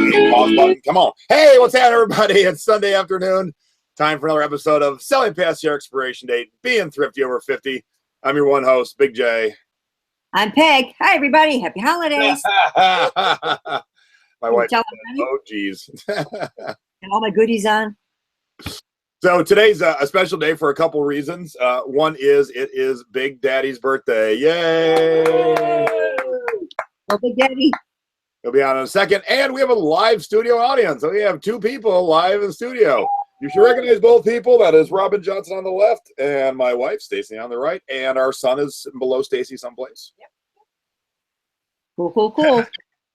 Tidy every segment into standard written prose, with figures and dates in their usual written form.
Pause button. Come on. Hey, what's happening, everybody? It's Sunday afternoon. Time for another episode of Selling Past Your Expiration Date, Being Thrifty Over 50. I'm your one host, Big J. I'm Peg. Hi, everybody. Happy holidays. My wife said, oh, geez. And all my goodies on. So today's a special day for a couple reasons. One is it is Big Daddy's birthday. Yay! Oh, Big Daddy. He'll be on in a second. And we have a live studio audience. So we have two people live in studio. You should recognize both people. That is Robin Johnson on the left and my wife, Stacy, on the right. And our son is below Stacy someplace. Cool, cool, cool.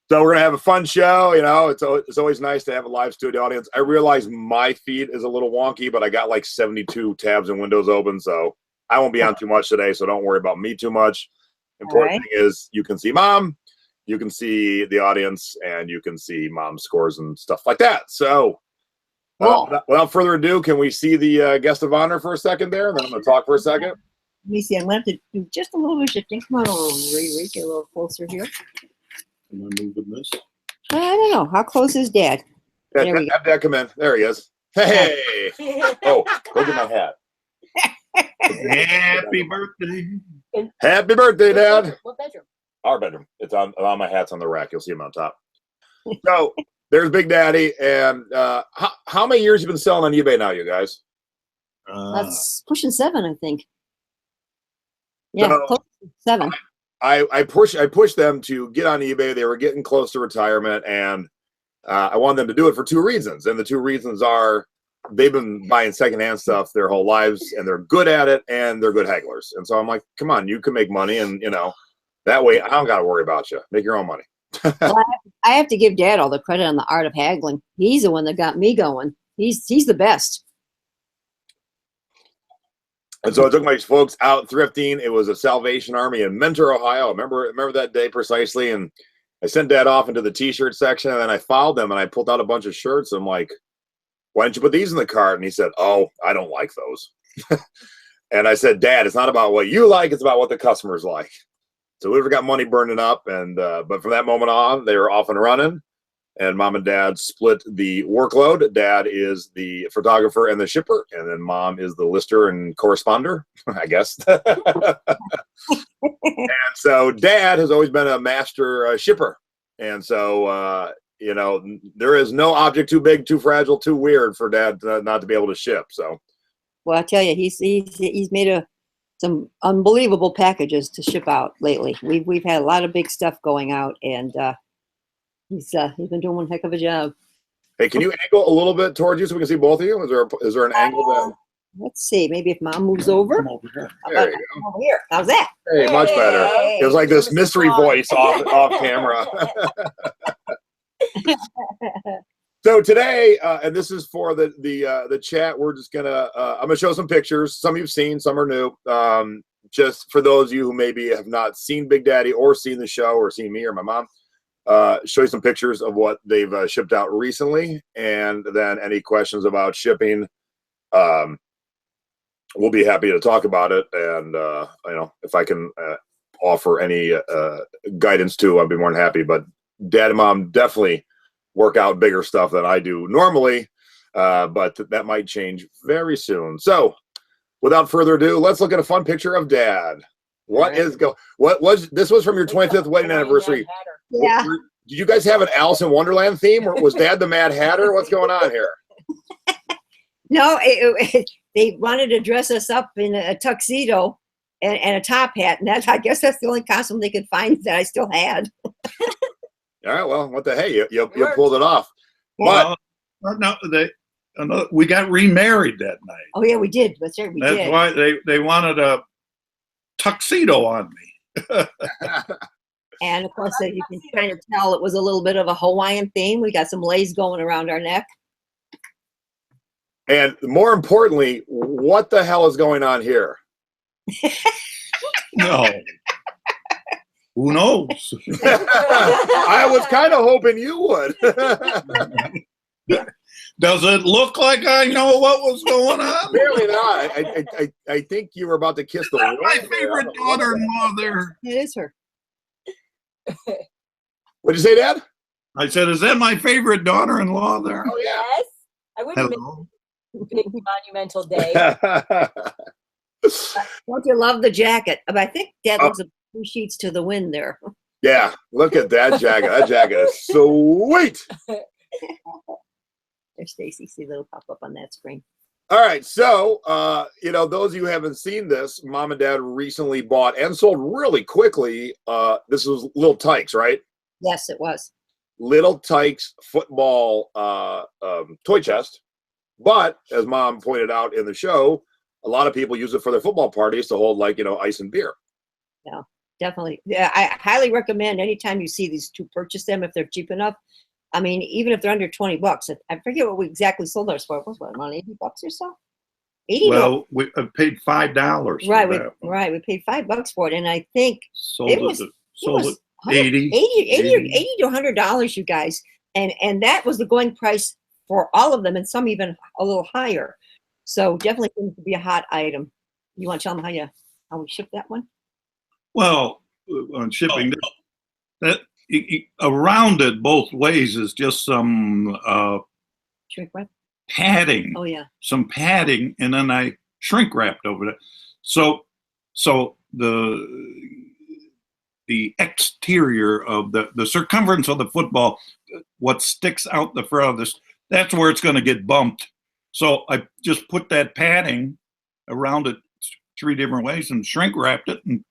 So we're going to have a fun show. You know, it's always nice to have a live studio audience. I realize my feed is a little wonky, but I got like 72 tabs and windows open. So I won't be on too much today. So don't worry about me too much. Important thing is you can see Mom, you can see the audience, and you can see Mom's scores and stuff like that. So without further ado, can we see the guest of honor for a second there? And then I'm going to talk for a second. Let me see. I'm going to have to do just a little bit of shifting. Come on, Riri, get a little closer here. Can I move with this? I don't know. How close is Dad? There we go. Have Dad come in. There he is. Hey! Oh, look at my hat. Happy birthday. Happy birthday, Dad. What bedroom? Our bedroom. It's on my hat's on the rack. You'll see him on top. So there's Big Daddy. And how many years you been selling on eBay now, you guys? That's pushing 7, I think. Yeah, So, close to 7. I pushed them to get on eBay. They were getting close to retirement, and I wanted them to do it for 2 reasons. And the 2 reasons are they've been buying secondhand stuff their whole lives, and they're good at it, and they're good hagglers. And so I'm like, come on, you can make money, and you know that way I don't got to worry about you. Make your own money. Well, I have to give Dad all the credit on the art of haggling. He's the one that got me going. He's the best. And so I took my folks out thrifting. It was a Salvation Army in Mentor, Ohio. I remember that day precisely. And I sent Dad off into the T-shirt section, and then I followed them, and I pulled out a bunch of shirts. I'm like, why didn't you put these in the cart? And he said, oh, I don't like those. And I said, Dad, it's not about what you like. It's about what the customers like. So we got money burning up. And but from that moment on, they were off and running. And Mom and Dad split the workload. Dad is the photographer and the shipper, and then Mom is the lister and corresponder, I guess. And so Dad has always been a master shipper. And so, you know, there is no object too big, too fragile, too weird for Dad not to be able to ship. So, well, I tell you, he's made some unbelievable packages to ship out lately. We've had a lot of big stuff going out, and he's been doing one heck of a job. Hey, can you angle a little bit towards you so we can see both of you? Is there an angle that? Let's see. Maybe if Mom moves over. Come over here. There you go. Over here. How's that? Hey, much better. It was like this mystery voice off camera. So today, and this is for the chat, we're just gonna I'm gonna show some pictures. Some you've seen, some are new. Just for those of you who maybe have not seen Big Daddy or seen the show or seen me or my mom. Show you some pictures of what they've shipped out recently, and then any questions about shipping, we'll be happy to talk about it. And you know, if I can offer any guidance too, I'd be more than happy. But Dad and Mom definitely work out bigger stuff than I do normally, but that might change very soon. So without further ado, let's look at a fun picture of Dad. What was this? Was from your 25th wedding anniversary? Yeah. Did you guys have an Alice in Wonderland theme, or was Dad the Mad Hatter? What's going on here? No, they wanted to dress us up in a tuxedo and a top hat, and I guess that's the only costume they could find that I still had. All right, well, what the hey, you pulled it off. Well, no, we got remarried that night. Oh yeah, we did. That's right, we did. That's why they wanted a tuxedo on me. And of course, you can kind of tell it was a little bit of a Hawaiian theme. We got some lace going around our neck. And more importantly, what the hell is going on here? No. Who knows? I was kind of hoping you would. Does it look like I know what was going on? Apparently not. I think you were about to kiss the That's my favorite daughter-in-law there. It is her. What'd you say, Dad? I said, is that my favorite daughter-in-law there? Oh, yeah. Yes. I wouldn't Hello. miss a big monumental day. Don't you love the jacket? But I think Dad Oh. looks at 2 sheets to the wind there. Yeah, look at that jacket. That jacket is sweet. There's Stacy. See, that'll pop up on that screen. All right, so those of you who haven't seen this, Mom and Dad recently bought and sold really quickly. This was Little Tykes, right? Yes, it was. Little Tykes football toy chest. But as Mom pointed out in the show, a lot of people use it for their football parties to hold, like, ice and beer. Yeah, definitely. Yeah, I highly recommend anytime you see these two, purchase them if they're cheap enough. I mean, even if they're under $20, I forget what we exactly sold ours for. It was what, around $80 or so? 80. Well, we paid $5. Right, for that. right. We paid $5 for it, and I think Sold it was 80. 80 to $100, you guys, and that was the going price for all of them, and some even a little higher. So definitely seems to be a hot item. You want to tell them how we ship that one? Well, on shipping, that around it both ways is just some Shrink wrap? padding. Oh yeah. Some padding, and then I shrink wrapped over it. So the exterior of the circumference of the football, what sticks out the front of this, that's where it's going to get bumped. So I just put that padding around it 3 different ways and shrink wrapped it and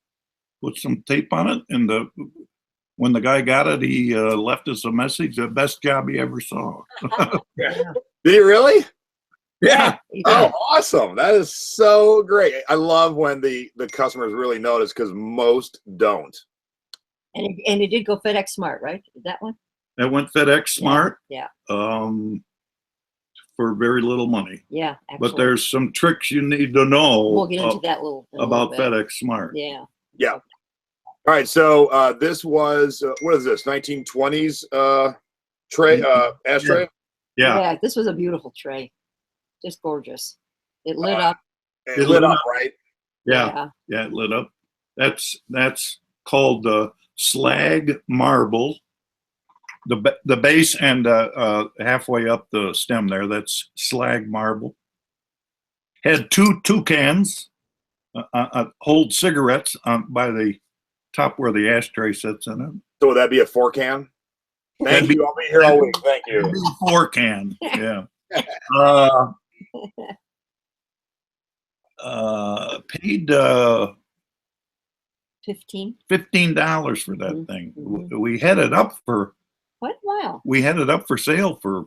put some tape on it. And when the guy got it, he left us a message, the best job he ever saw. Yeah. Did he really? Yeah. Oh, awesome. That is so great. I love when the customers really notice, because most don't. And it did go FedEx Smart, right? That one? That went FedEx Smart. Yeah. For very little money. Yeah. Actually. But there's some tricks you need to know We'll get into that about bit. FedEx Smart. Yeah. Yeah. All right. So this was what is this? 1920s tray ashtray. Yeah. This was a beautiful tray, just gorgeous. It lit up. It lit up, right? Yeah. It lit up. That's called slag marble. The base and halfway up the stem there, that's slag marble. Had two toucans hold cigarettes by the top where the ashtray sits in it. So would that be a 4-can? Thank you. I'll be here all week. Thank you. 4-can. Yeah. Paid $15 for that thing. Mm-hmm. We had it up for What? Wow. We had it up for sale for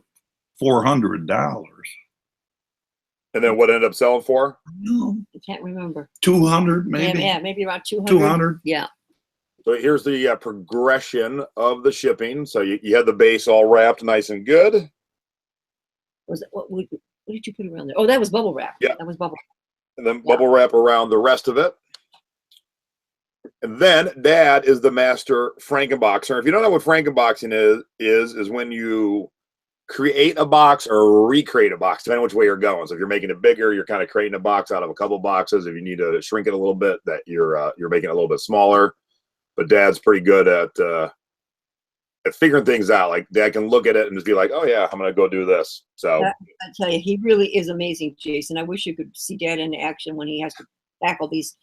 $400. And then what ended up selling for? No, I can't remember. 200 maybe. Yeah, maybe around 200. 200. Yeah. So here's the progression of the shipping. So you had the base all wrapped nice and good. Was it, what did you put around there? Oh, that was bubble wrap. Yeah. That was bubble. And then bubble wrap around the rest of it. And then Dad is the master Frankenboxer. If you don't know what Frankenboxing is when you create a box or recreate a box, depending on which way you're going. So if you're making it bigger, you're kind of creating a box out of a couple boxes. If you need to shrink it a little bit, that you're making it a little bit smaller. But Dad's pretty good at figuring things out. Like Dad can look at it and just be like, "Oh yeah, I'm gonna go do this." So I tell you, he really is amazing, Jason. I wish you could see Dad in action when he has to tackle these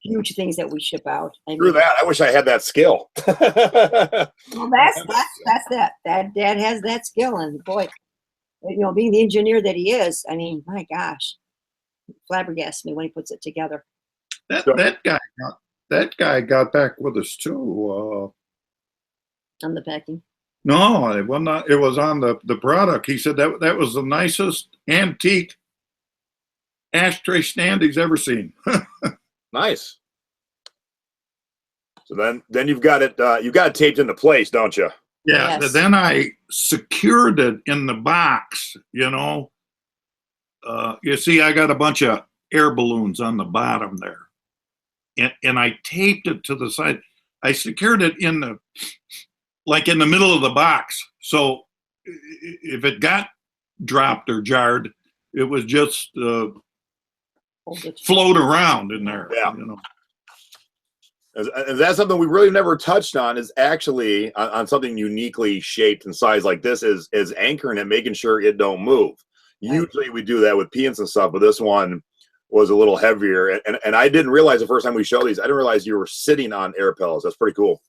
huge things that we ship out. Through that, I wish I had that skill. Well, that's that. Dad has that skill, and boy, being the engineer that he is, I mean, my gosh, flabbergasts me when he puts it together. That guy got back with us too. On the packing. No, it was not. It was on the product. He said that was the nicest antique ashtray stand he's ever seen. Nice. So then you've got it taped into place, don't you? Yeah. Yes. Then I secured it in the box. You see, I got a bunch of air balloons on the bottom there, and I taped it to the side. I secured it in the middle of the box. So if it got dropped or jarred, it was just float around in there. Yeah. And that's something we really never touched on, is actually on something uniquely shaped and sized like this is anchoring it, making sure it don't move. Right. Usually we do that with peants and stuff, but this one was a little heavier. And I didn't realize the first time we showed these, I didn't realize you were sitting on air pillows. That's pretty cool.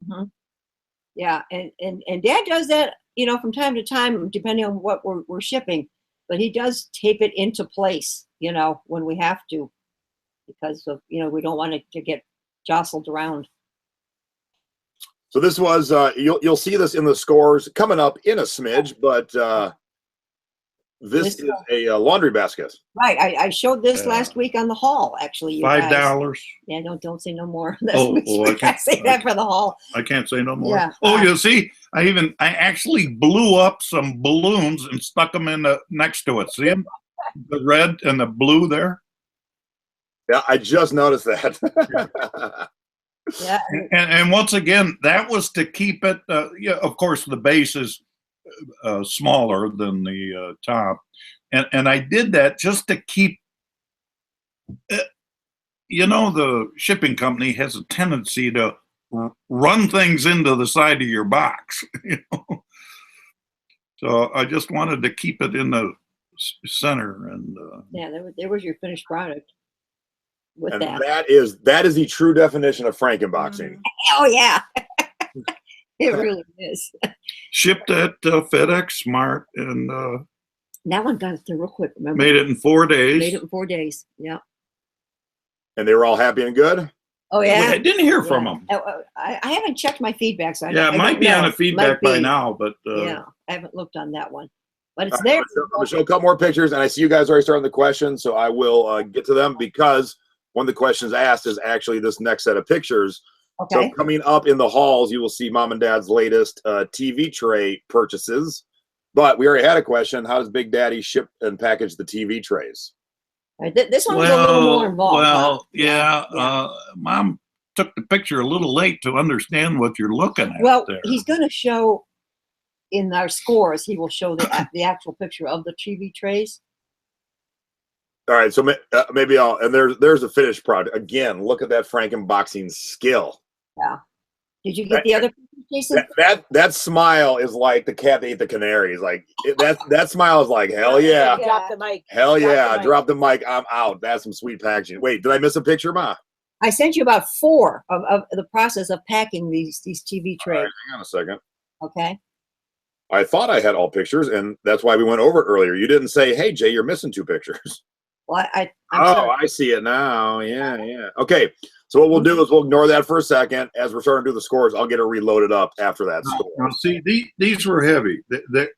Mm-hmm. Yeah, and Dad does that, from time to time, depending on what we're shipping. But he does tape it into place, when we have to, because of we don't want it to get jostled around. So this was you'll see this in the scores coming up in a smidge, but this is a laundry basket. Right. I showed this last week on the haul. Actually, you guys. $5. Yeah. Don't say no more. I can't say that for the haul. I can't say no more. Yeah. Oh, you see, I actually blew up some balloons and stuck them in next to it. See them? The red and the blue there. Yeah, I just noticed that. Yeah. And once again, that was to keep it. Of course, the base is smaller than the top, and I did that just to keep. The shipping company has a tendency to run things into the side of your box. So I just wanted to keep it in the center, and yeah, there was your finished product. With and that that is the true definition of Frankenboxing. Oh yeah. It really is. shipped at FedEx Smart, and that one got through real quick. Remember, made it in 4 days. Made it in 4 days. Yeah. And they were all happy and good. Oh yeah. I didn't hear from them. I haven't checked my feedback, so Yeah, it might be on a feedback by now, but yeah, I haven't looked on that one. But it's there. I'm going to show a couple more pictures, and I see you guys already starting the questions, so I will get to them, because one of the questions asked is actually this next set of pictures. Okay. So coming up in the halls, you will see Mom and Dad's latest TV tray purchases. But we already had a question: how does Big Daddy ship and package the TV trays? Right, this one was a little more involved. Well, yeah. Mom took the picture a little late to understand what you're looking at. Well, there. he's going to show in our scores. He will show the actual picture of the TV trays. All right, so maybe I'll, and there's a finished product. Again, look at that Frankenboxing skill. Yeah. Did you get the other picture, Jason? That smile is like the cat that ate the canaries. Like that smile is like, hell yeah. Drop the mic. Hell yeah. Drop the mic. I'm out. That's some sweet packaging. Wait, did I miss a picture, Ma? I sent you about 4 of the process of packing these TV trays. All right, hang on a second. Okay. I thought I had all pictures, and that's why we went over it earlier. You didn't say, hey, Jay, you're missing 2 pictures. Well, I'm sorry. I see it now. Yeah. Okay, so what we'll do is we'll ignore that for a second. As we're starting to do the scores, I'll get it reloaded up after that score. Now, see, these were heavy. The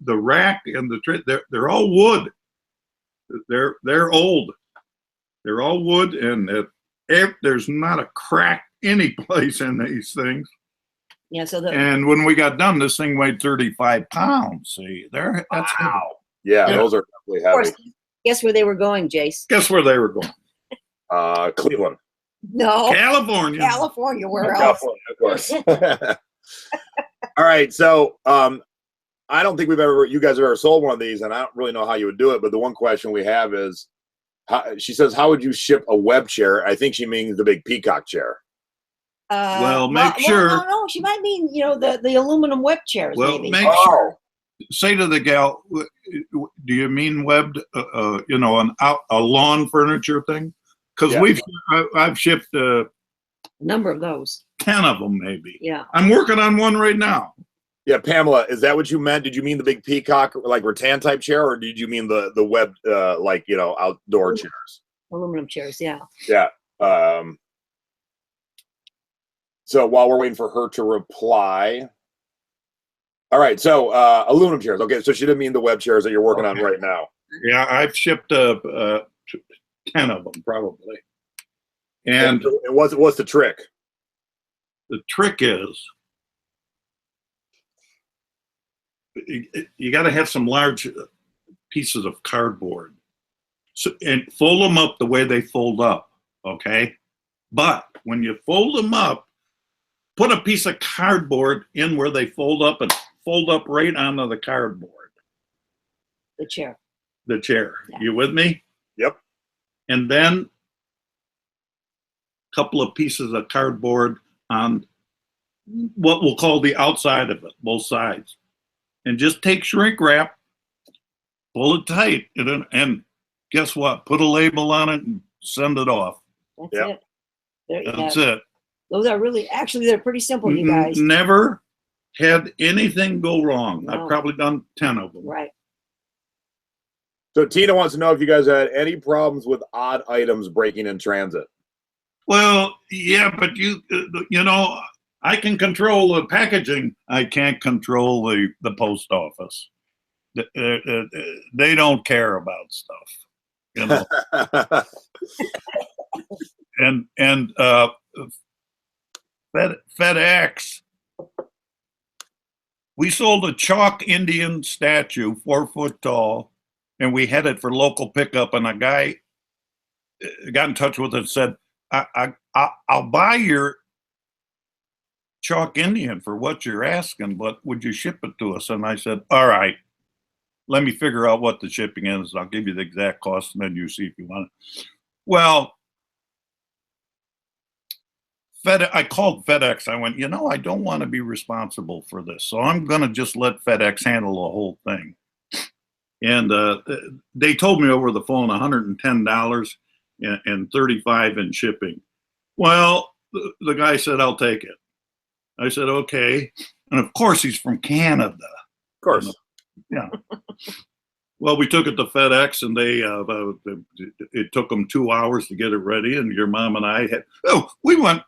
rack and the tray, they're all wood. They're old. They're all wood, and there's not a crack any place in these things. Yeah. So and when we got done, this thing weighed 35 pounds. See, that's wow. heavy. Yeah, those are definitely heavy. Of course, guess where they were going, Jace? Guess where they were going? Cleveland. No. California. California. Where else? California, of course. All right, so I don't think you guys have ever sold one of these, and I don't really know how you would do it. But the one question we have is, she says, how would you ship a web chair? I think she means the big peacock chair. Well, make sure. No, she might mean the aluminum web chairs. Well, maybe. make sure. Say to the gal, do you mean webbed? A lawn furniture thing? Because I've shipped a number of those. 10 of them, maybe. Yeah. I'm working on one right now. Yeah, Pamela, is that what you meant? Did you mean the big peacock, like rattan type chair, or did you mean the web, outdoor chairs? Aluminum chairs, yeah. Yeah. So while we're waiting for her to reply, all right. So aluminum chairs. Okay, so she didn't mean the web chairs that you're working on right now. Yeah, I've shipped 10 of them probably. And what's the trick? The trick is, you got to have some large pieces of cardboard, and fold them up the way they fold up, okay? But when you fold them up, put a piece of cardboard in where they fold up, and fold up right onto the cardboard. The chair. The chair. Yeah. You with me? Yep. And then couple of pieces of cardboard on what we'll call the outside of it, both sides, and just take shrink wrap, pull it tight, and guess what? Put a label on it and send it off. That's Yep. it. There you That's have it. Those are really, actually, they're pretty simple, you guys. Never had anything go wrong. No. I've probably done 10 of them. Right. So Tina wants to know if you guys had any problems with odd items breaking in transit. Well, yeah, but you know, I can control the packaging. I can't control the post office. They don't care about stuff, you know. and FedEx. We sold a chalk Indian statue, 4 foot tall, and we had it for local pickup. And a guy got in touch with it and said, I'll buy your chalk Indian for what you're asking, but would you ship it to us? And I said, all right, let me figure out what the shipping is. I'll give you the exact cost, and then you see if you want it. Well, I called FedEx. I went, you know, I don't want to be responsible for this, so I'm going to just let FedEx handle the whole thing. And they told me over the phone $110 and $35 in shipping. Well, the guy said, I'll take it. I said, okay. And of course, he's from Canada. Of course. Yeah. Well, we took it to FedEx, and it took them 2 hours to get it ready. And your mom and I we went,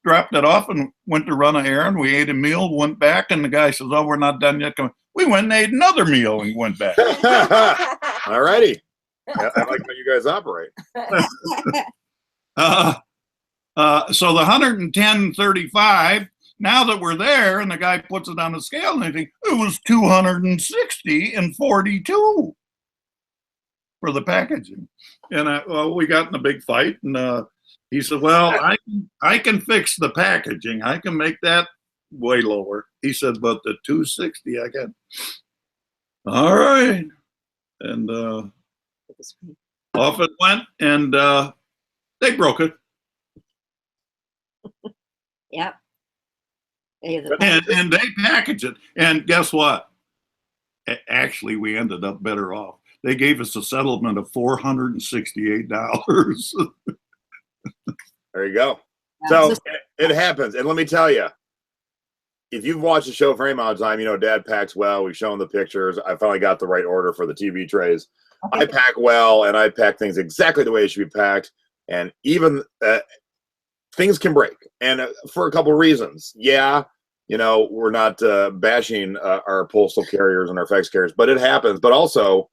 dropped it off, and went to run an errand. We ate a meal, went back, and the guy says, "Oh, we're not done yet." We went and ate another meal and went back. All righty. I like how you guys operate. So the 110.35. Now that we're there, and the guy puts it on the scale, and I think it was 260 and 42 for the packaging. And we got in a big fight, and he said, "Well, I can fix the packaging. I can make that way lower." He said, "But the 260, I can." All right, and off it went, and they broke it. Yep. And they package it. And guess what? Actually, we ended up better off. They gave us a settlement of $468. There you go. So it happens. And let me tell you, if you've watched the show for any amount of time, you know Dad packs well. We've shown the pictures. I finally got the right order for the TV trays. Okay. I pack well, and I pack things exactly the way it should be packed. And even things can break, and for a couple of reasons. Yeah, you know, we're not bashing our postal carriers and our FedEx carriers, but it happens. But also,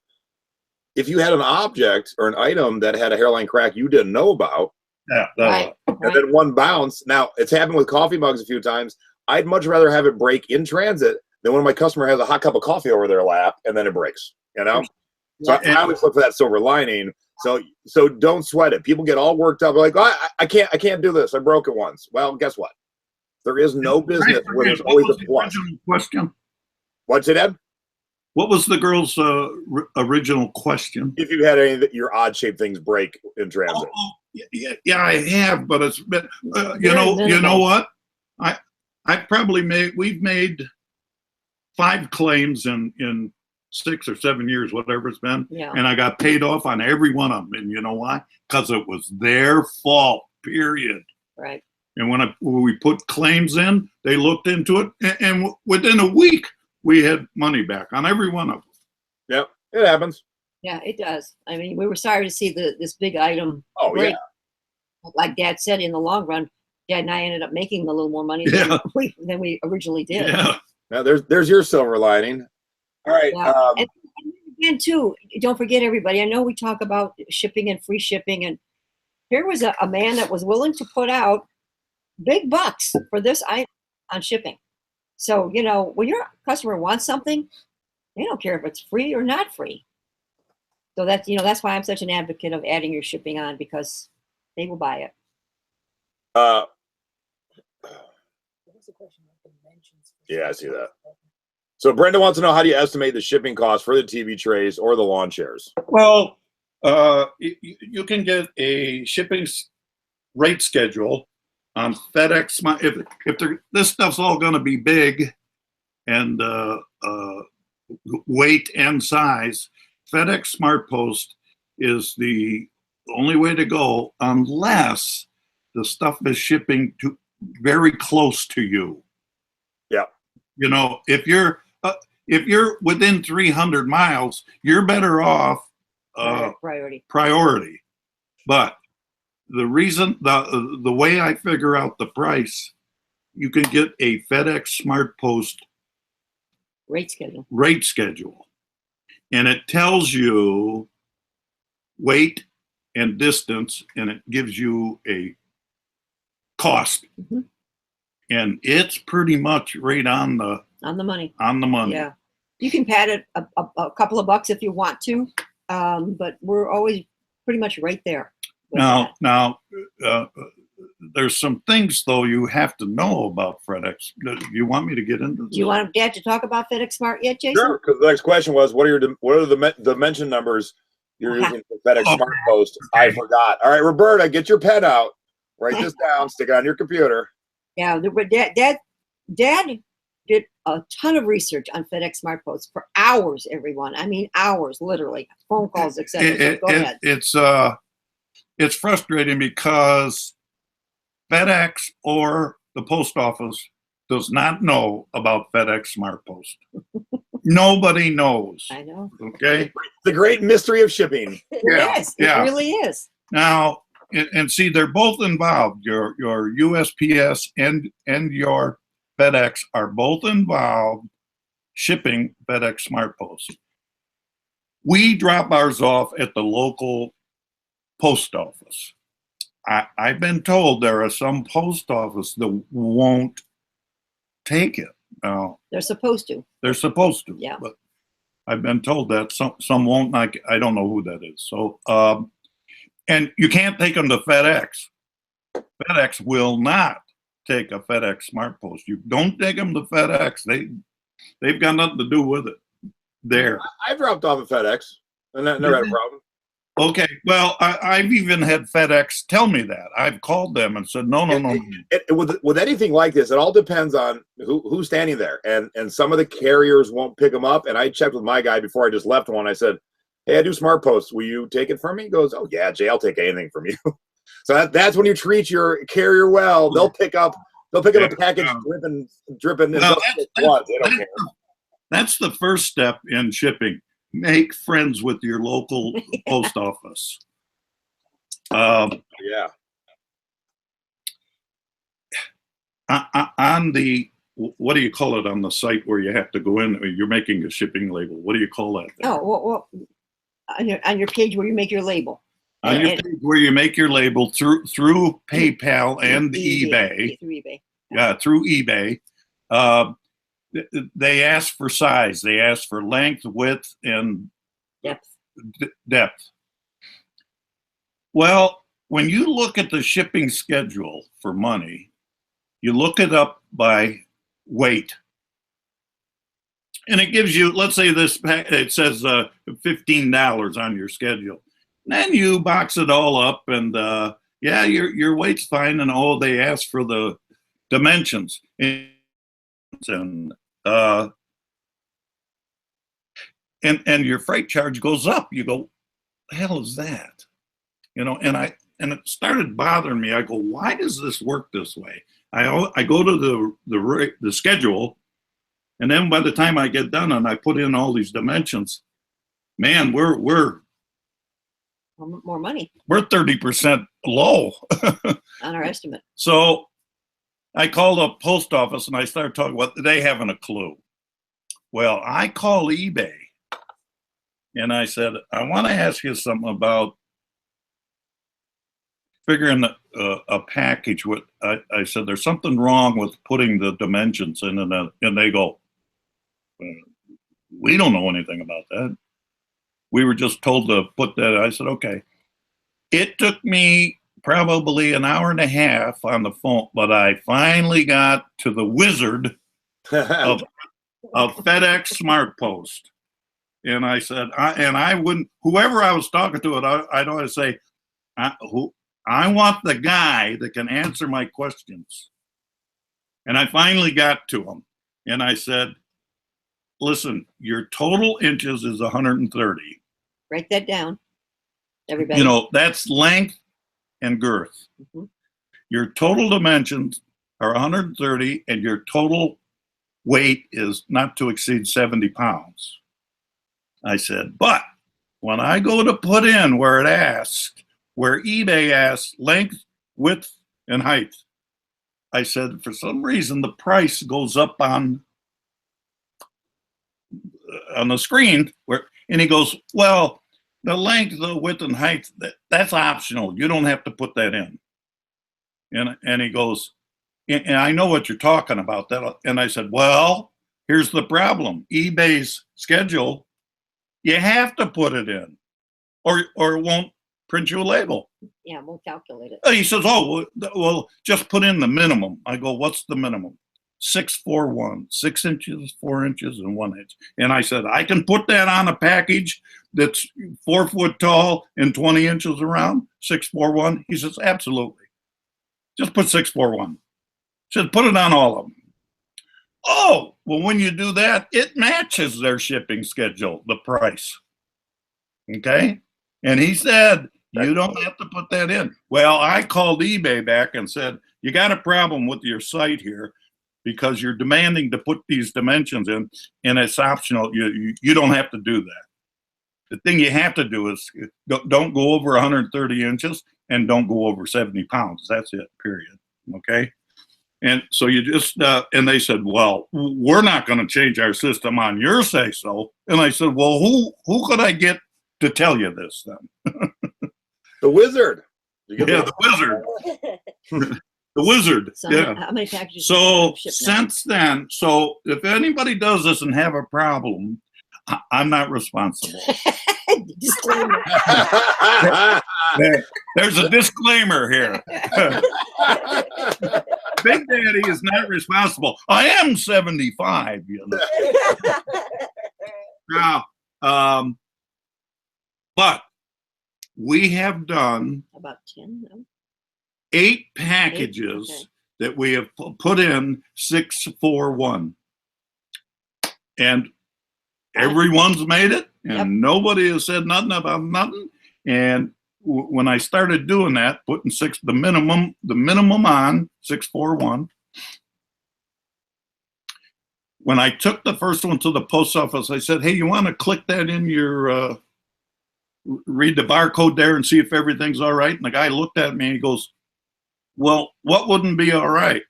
if you had an object or an item that had a hairline crack you didn't know about, and then one bounce. Now, it's happened with coffee mugs a few times. I'd much rather have it break in transit than when my customer has a hot cup of coffee over their lap and then it breaks, you know? So I always look for that silver lining. So don't sweat it. People get all worked up. They're like, oh, I can't do this. I broke it once. Well, guess what? There is no business where there's always a plus. Question. What's it, Ed? What was the girl's original question? If you had any of your odd-shaped things break in transit. Yeah, I have, but it's been, you know what? We've made 5 claims in 6 or 7 years, whatever it's been. Yeah. And I got paid off on every one of them. And you know why? Because it was their fault, period. Right. And when we put claims in, they looked into it. And within a week, we had money back on every one of them. Yep, it happens. Yeah, it does. I mean, we were sorry to see this big item break. Yeah. Like Dad said, in the long run, Dad and I ended up making a little more money than we originally did. Yeah. Now there's your silver lining. All right. Yeah. And again, too, don't forget, everybody. I know we talk about shipping and free shipping, and here was a man that was willing to put out big bucks for this item on shipping. So, you know, when your customer wants something, they don't care if it's free or not free. So that's why I'm such an advocate of adding your shipping on, because they will buy it. Yeah, I see that. So Brenda wants to know, how do you estimate the shipping cost for the TV trays or the lawn chairs? Well, you can get a shipping rate schedule on FedEx. If this stuff's all going to be big and weight and size, FedEx Smart Post is the only way to go unless the stuff is shipping to very close to you. Yeah. You know, if you're within 300 miles, you're better off priority. But the reason, the way I figure out the price, you can get a FedEx Smart Post Rate schedule. And it tells you weight and distance, and it gives you a cost. Mm-hmm. And it's pretty much right on the money. Yeah. You can pad it a couple of bucks if you want to, but we're always pretty much right there. Now, there's some things though you have to know about FedEx. You want me to get into this? Do you want Dad to talk about FedEx Smart yet, Jason? Sure. Because the next question was, what are the dimension numbers you're using for FedEx Smart Post? I forgot. All right, Roberta, get your pen out. Write this down. Stick it on your computer. Yeah, Dad did a ton of research on FedEx Smart Post for hours. Everyone, I mean hours, literally, phone calls, etc. So go ahead. It's frustrating because FedEx or the post office does not know about FedEx Smart Post. Nobody knows. I know. Okay. The great mystery of shipping. Yes, it really is. Now, and see, they're both involved. Your USPS and your FedEx are both involved shipping FedEx Smart Post. We drop ours off at the local post office. I've been told there are some post offices that won't take it. They're supposed to. They're supposed to. Yeah. But I've been told that some won't. I don't know who that is. So, and you can't take them to FedEx. FedEx will not take a FedEx Smart Post. You don't take them to FedEx. They've got nothing to do with it. There. I've dropped off at FedEx and never had a problem. Okay, well, I've even had FedEx tell me that. I've called them and said, no. With anything like this, it all depends on who's standing there. And some of the carriers won't pick them up. And I checked with my guy before I just left one. I said, hey, I do Smart Posts. Will you take it from me? He goes, oh, yeah, Jay, I'll take anything from you. So that's when you treat your carrier well. They'll pick up a package dripping. They don't care. That's the first step in shipping. Make friends with your local post office. Yeah. On the, what do you call it on the site where you have to go in? You're making a shipping label. What do you call that? Oh, well, on your page where you make your label. On your page where you make your label through PayPal and eBay. Through eBay. Yeah, through eBay. They ask for size. They ask for length, width, and depth. Well, when you look at the shipping schedule for money, you look it up by weight. And it gives you, let's say it says $15 on your schedule. And then you box it all up and your weight's fine. And they ask for the dimensions. And your freight charge goes up. You go, the hell is that? And it started bothering me. I go, why does this work this way? I go to the schedule, and then by the time I get done and I put in all these dimensions, man, we're more money. We're 30% low on our estimate. So I called the post office and I started talking about, they haven't a clue. Well, I call eBay and I said, I want to ask you something about figuring a package. I said, there's something wrong with putting the dimensions in, and they go, we don't know anything about that. We were just told to put that. I said, okay. It took me probably an hour and a half on the phone, but I finally got to the wizard of FedEx Smart Post. And I said, I wouldn't, whoever I was talking to, I'd always say, I want the guy that can answer my questions. And I finally got to him. And I said, listen, your total inches is 130. Write that down, everybody. You know, that's length and girth. Mm-hmm. Your total dimensions are 130, and your total weight is not to exceed 70 pounds. I said, but when I go to put in where it asks, where eBay asks length, width, and height, I said, for some reason, the price goes up on the screen, and he goes, well, the length, the width, and height, that's optional. You don't have to put that in. And he goes, and I know what you're talking about. And I said, well, here's the problem. eBay's schedule, you have to put it in, or it won't print you a label. Yeah, we'll calculate it. He says, oh, well, just put in the minimum. I go, what's the minimum? 641, 6 inches, 4 inches, and 1 inch. And I said, I can put that on a package that's 4 foot tall and 20 inches around, 641. He says, absolutely. Just put 641. He said, put it on all of them. Oh, well, when you do that, it matches their shipping schedule, the price. Okay? And he said, you don't have to put that in. Well, I called eBay back and said, you got a problem with your site here because you're demanding to put these dimensions in, and it's optional. You don't have to do that. The thing you have to do is don't go over 130 inches and don't go over 70 pounds. That's it, period. Okay? And so you just, and they said, well, we're not going to change our system on your say-so. And I said, well, who could I get to tell you this then? The wizard. Yeah, the wizard. The wizard. So yeah. how many packages? So since then, so if anybody does this and have a problem, I'm not responsible. Disclaimer. There's a disclaimer here. Big Daddy is not responsible. I am 75, you know. Now, but we have done About 10, no? 8 packages Okay. that we have put in 641, and everyone's made it, and Yep. nobody has said nothing about nothing. And when I started doing that, putting the minimum on 641. When I took the first one to the post office, I said, "Hey, you want to click that in your read the barcode there and see if everything's all right?" And the guy looked at me and he goes, "Well, what wouldn't be all right?"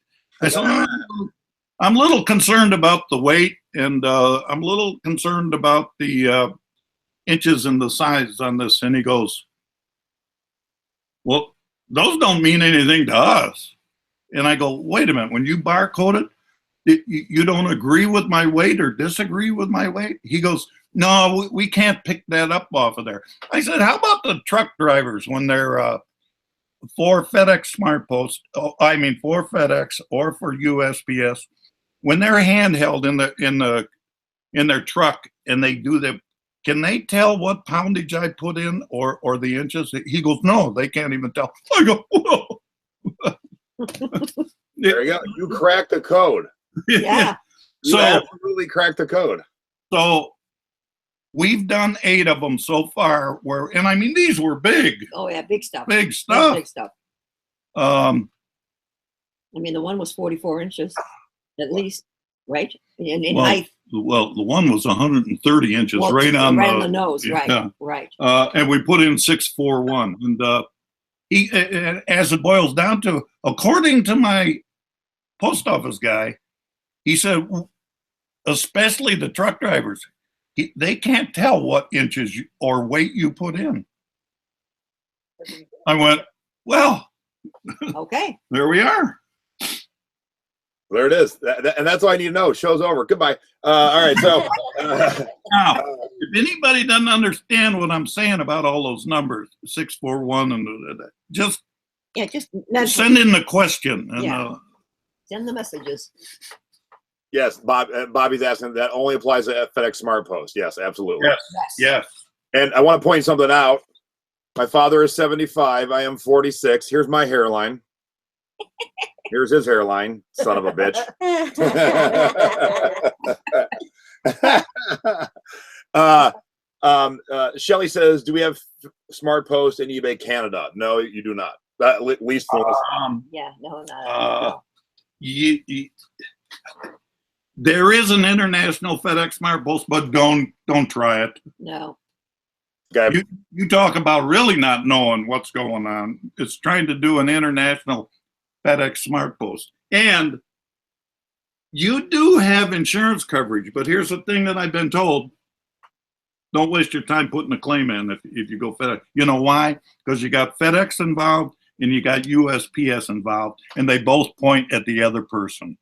I said, "I'm a little concerned about the weight, and I'm a little concerned about the inches and the size on this." And he goes, "Well, those don't mean anything to us." And I go, "Wait a minute, when you barcode it, you don't agree with my weight or disagree with my weight?" He goes, "No, we can't pick that up off of there." I said, "How about the truck drivers when they're for FedEx Smart Post, for FedEx or for USPS, when they're handheld in their truck and they do the, can they tell what poundage I put in or the inches?" He goes, "No, they can't even tell." I go, "Whoa." There you go. You cracked the code. Yeah. You So absolutely cracked the code. So we've done 8 of them so far. And I mean, these were big, Oh yeah, big stuff. big stuff. Big stuff. Um, I mean, the one was 44 inches, at least, right? In well, height. well, the one was 130 inches, Well, right on the nose. yeah. Right. And we put in 641. And he, as it boils down to, according to my post office guy, he said, especially the truck drivers, they can't tell what inches or weight you put in. I went, well, Okay. there we are. There it is. And that's all I need to know. Show's over. Goodbye. All right. So Now, if anybody doesn't understand what I'm saying about all those numbers, 641, and just send in the question. And, Yeah. Send the messages. yes, Bobby's asking, that only applies to FedEx Smart Post. Yes, absolutely. Yes. Yes. Yes. And I want to point something out. My father is 75. I am 46. Here's my hairline. Here's his hairline, son of a bitch. Shelly says, do we have Smart Post in eBay Canada? No, you do not. At least for Yeah, no, not. uh, there is an international FedEx Smart Post, but don't try it. No. Okay. You talk about really not knowing what's going on. It's trying to do an international FedEx Smart Post. And you do have insurance coverage, but here's the thing that I've been told. Don't waste your time putting a claim in if you go FedEx. You know why? Because you got FedEx involved and you got USPS involved, and they both point at the other person.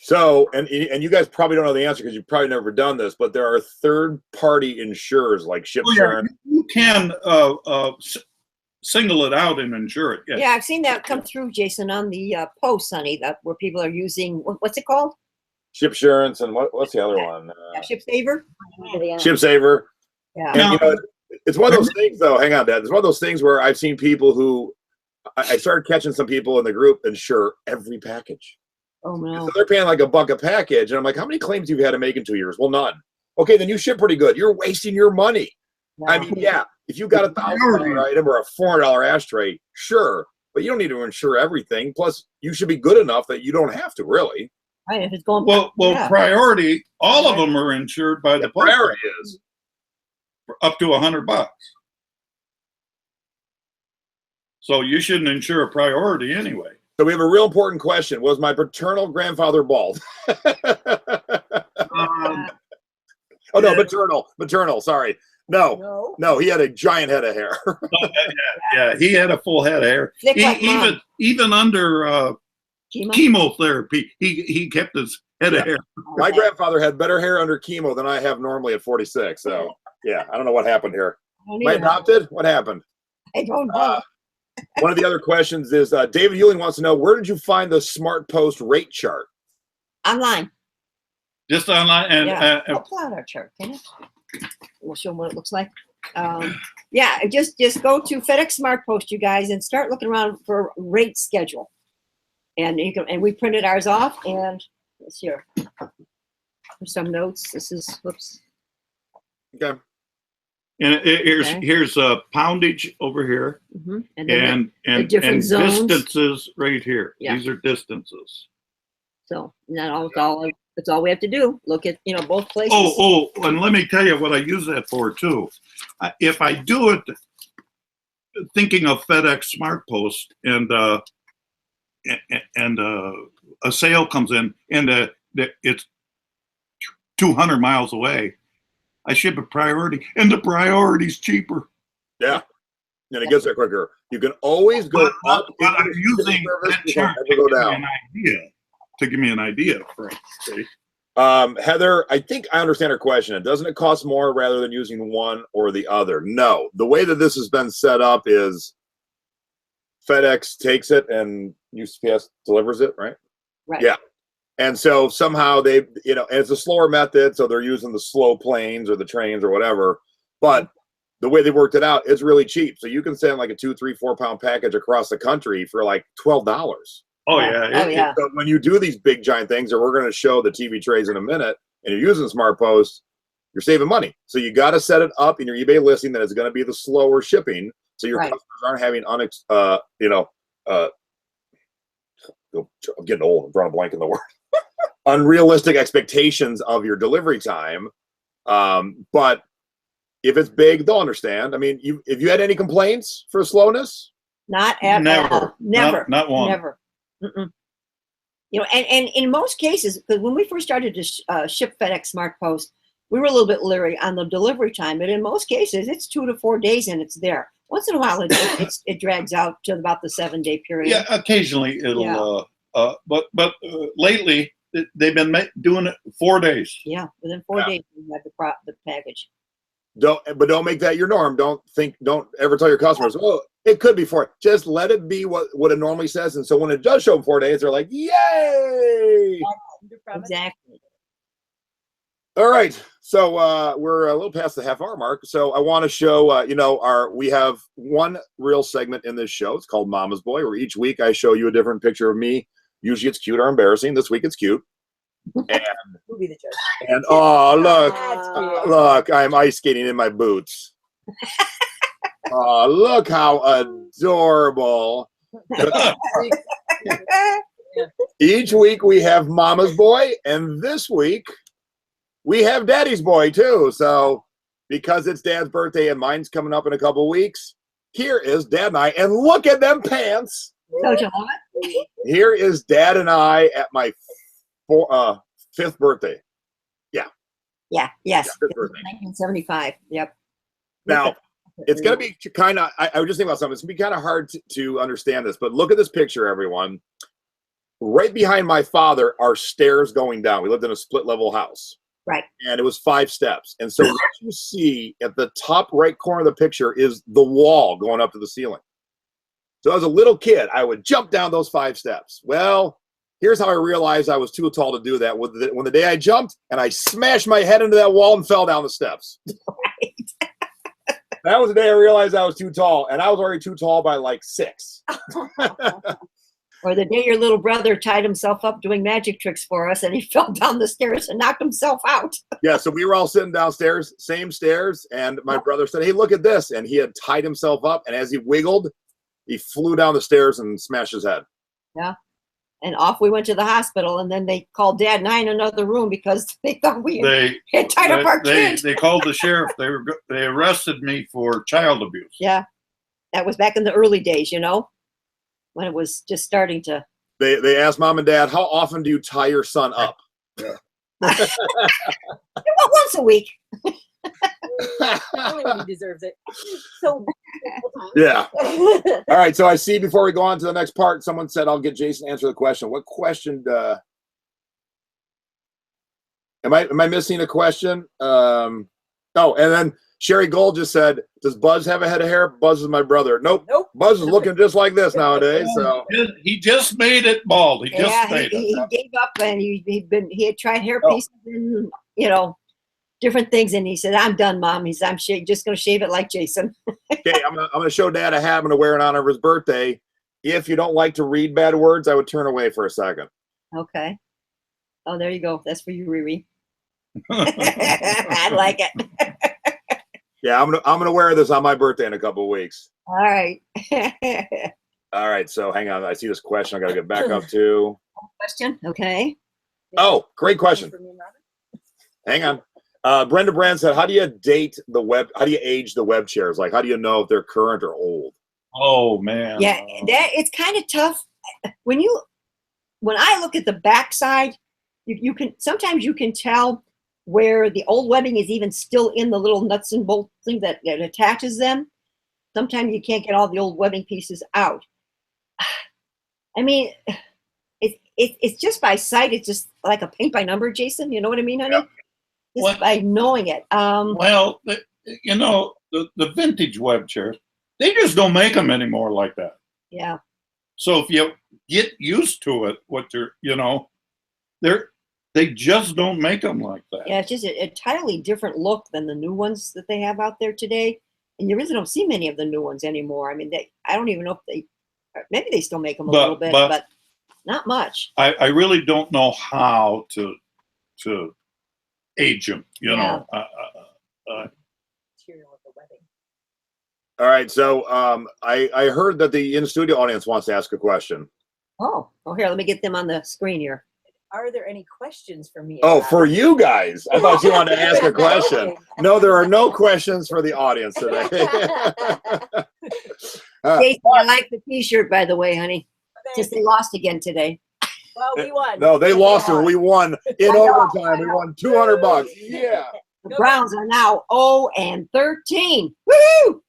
So, and you guys probably don't know the answer because you've probably never done this, but there are third-party insurers like ShipShare. You can single it out and insure it. Yes. Yeah, I've seen that come through, Jason, on the post, Sonny, where people are using, what's it called? ShipSurance and what's the other one? ShipSaver? ShipSaver. Yeah. And, you know, it's one of those things, though. Hang on, Dad. It's one of those things where I've seen people who I started catching some people in the group insure every package. Oh, no. So they're paying like $1 a package. And I'm like, how many claims have you had to make in 2 years? Well, none. Okay, then you ship pretty good. You're wasting your money. No. I mean, yeah, if you got a $1,000 item or a $400 ashtray, sure. But you don't need to insure everything. Plus, you should be good enough that you don't have to, really. Right, if it's going Well, yeah. Priority, all of them are insured by the Priority is. for up to $100. So you shouldn't insure a Priority anyway. So we have a real important question. Was my paternal grandfather bald? Oh, no, maternal, sorry. No, he had a giant head of hair. Yeah, he had a full head of hair. Thick like mom. Even under chemotherapy, he kept his head of hair. My grandfather had better hair under chemo than I have normally at 46. So, yeah, I don't know what happened here. Am I adopted? What happened? I don't know. One of the other questions is David Hewling wants to know, where did you find the Smart Post rate chart? Online. Just online. And Yeah. I'll pull out our chart, can it? We'll show them what it looks like. Yeah, just go to FedEx Smart Post, you guys, and start looking around for rate schedule. And you can, and we printed ours off, and it's here. There's some notes. This is, whoops. Okay. And here's a poundage over here, Mm-hmm. and different zones. Distances right here. Yeah. These are distances. So that's all we have to do. Look at both places. Oh, and let me tell you what I use that for too. If I do it thinking of FedEx Smart Post and a sale comes in and it's 200 miles away, I ship a Priority, and the Priority's cheaper. Yeah, and it gets there quicker. You can always go up. But I'm using that chart to give me an idea. Heather, I think I understand her question. Doesn't it cost more rather than using one or the other? No. The way that this has been set up is FedEx takes it and USPS delivers it, right? Right. Yeah. And so somehow they, and it's a slower method, so they're using the slow planes or the trains or whatever. But the way they worked it out, it's really cheap. So you can send like a 2, 3, 4 pound package across the country for like $12. Oh yeah. So when you do these big giant things, or we're going to show the TV trays in a minute, and you're using Smart Post, you're saving money. So you got to set it up in your eBay listing that it's going to be the slower shipping, so your customers aren't having I'm getting old. I'm drawing a blank in the word. Unrealistic expectations of your delivery time. But if it's big, they'll understand. I mean, if you had any complaints for slowness? Not at all. Never. Not one. Never. Mm-mm. And in most cases, because when we first started to ship FedEx Smart Post, we were a little bit leery on the delivery time. But in most cases, it's 2 to 4 days and it's there. Once in a while, it drags out to about the 7-day period. Yeah, occasionally it'll. But lately they've been doing it 4 days. Yeah, within 4 days we have the package. Don't make that your norm. Don't ever tell your customers, oh, it could be 4. Just let it be what it normally says. And so when it does show them 4 days, they're like, yay! Exactly. All right. So we're a little past the half-hour mark. So I want to show, we have one real segment in this show. It's called Mama's Boy, where each week I show you a different picture of me. Usually it's cute or embarrassing. This week it's cute. And, Who'll be the judge? and oh, That's cute. look, I'm ice skating in my boots. Oh, look how adorable. Each week we have Mama's Boy, and this week we have Daddy's Boy too. So because it's Dad's birthday and mine's coming up in a couple weeks, here is Dad and I, and look at them pants. Don't you love it? Here is Dad and I at my 5th birthday. Yes. Yeah, fifth birthday. 1975. Yep. Now, it's going to be kind of, I was just thinking about something. It's going to be kind of hard to understand this, but look at this picture, everyone. Right behind my father are stairs going down. We lived in a split level house. Right. And it was 5 steps. And so what you see at the top right corner of the picture is the wall going up to the ceiling. So as a little kid, I would jump down those 5 steps. Well, here's how I realized I was too tall to do that. When the day I jumped and I smashed my head into that wall and fell down the steps. Right. That was the day I realized I was too tall. And I was already too tall by like 6. Or the day your little brother tied himself up doing magic tricks for us and he fell down the stairs and knocked himself out. Yeah, so we were all sitting downstairs, same stairs, and my brother said, hey, look at this. And he had tied himself up, and as he wiggled, he flew down the stairs and smashed his head. Yeah. And off we went to the hospital, and then they called Dad and I in another room because they thought we had tied up our kids. They called the sheriff. They arrested me for child abuse. Yeah. That was back in the early days, when it was just starting to. They asked Mom and Dad, how often do you tie your son up? Well, once a week. Only when he deserves it. So, Yeah. All right, so I see before we go on to the next part, someone said I'll get Jason to answer the question. What question? Am I missing a question? Oh, and then Sherry Gold just said, does Buzz have a head of hair? Buzz is my brother. Nope. Buzz is looking just like this nowadays. So he just made it bald. He just made it. He gave up, and he had tried hair pieces and different things, and he said, I'm done, Mom. I'm just going to shave it like Jason. Okay, I'm gonna show Dad a hat. I'm gonna wear it on his birthday. If you don't like to read bad words, I would turn away for a second. Okay. Oh, there you go. That's for you, Riri. I like it. Yeah, I'm gonna wear this on my birthday in a couple of weeks. All right. All right, so hang on. I see this question I gotta get back up to. Question? Okay. Oh, great question. Hang on. Brenda Brand said, how do you age the web chairs? Like, how do you know if they're current or old? Oh man. Yeah, it's kind of tough. When I look at the backside, you can sometimes tell where the old webbing is even still in the little nuts and bolts thing that attaches them. Sometimes you can't get all the old webbing pieces out. I mean, it's just by sight. It's just like a paint by number, Jason. You know what I mean, honey? Yep. Just by knowing it. Well, the vintage web chairs, they just don't make them anymore like that. Yeah. So if you get used to it, they just don't make them like that. Yeah, it's just a entirely different look than the new ones that they have out there today. And you really don't see many of the new ones anymore. I mean, I don't even know if maybe they still make them a little bit, but not much. I really don't know how to age them, Yeah. Material of the webbing. All right, so I heard that the in-studio audience wants to ask a question. Oh, here, let me get them on the screen here. Are there any questions for me? Oh, for you guys. I thought you wanted to ask a question. No, there are no questions for the audience today. Jason, I like the t-shirt, by the way, honey. Just they lost again today. Well, we won. No, they lost and we won in overtime. We won $200. Yeah. The Browns are now 0-13. Woo!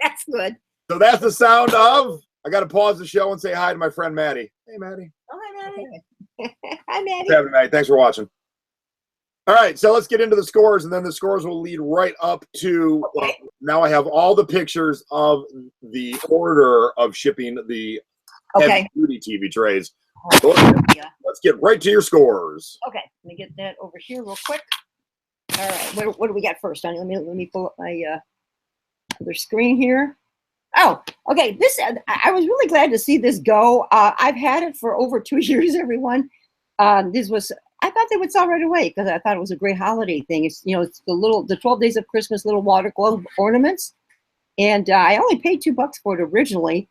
That's good. So that's the sound of. I got to pause the show and say hi to my friend Maddie. Hey, Maddie. Oh, hi, Maddie. Hi, Maddie. What's happening, Maddie? Thanks for watching. All right, so let's get into the scores, and then the scores will lead right up to. Now I have all the pictures of the order of shipping the heavy-duty TV trays. let's get right to your scores. Okay, let me get that over here real quick. All right, what do we got first, honey? Let me pull up my other screen here. Oh, okay. This I was really glad to see this go. I've had it for over 2 years, everyone. This was I thought they would sell right away because I thought it was a great holiday thing. It's it's the 12 days of Christmas little water globe ornaments, and I only paid $2 for it originally,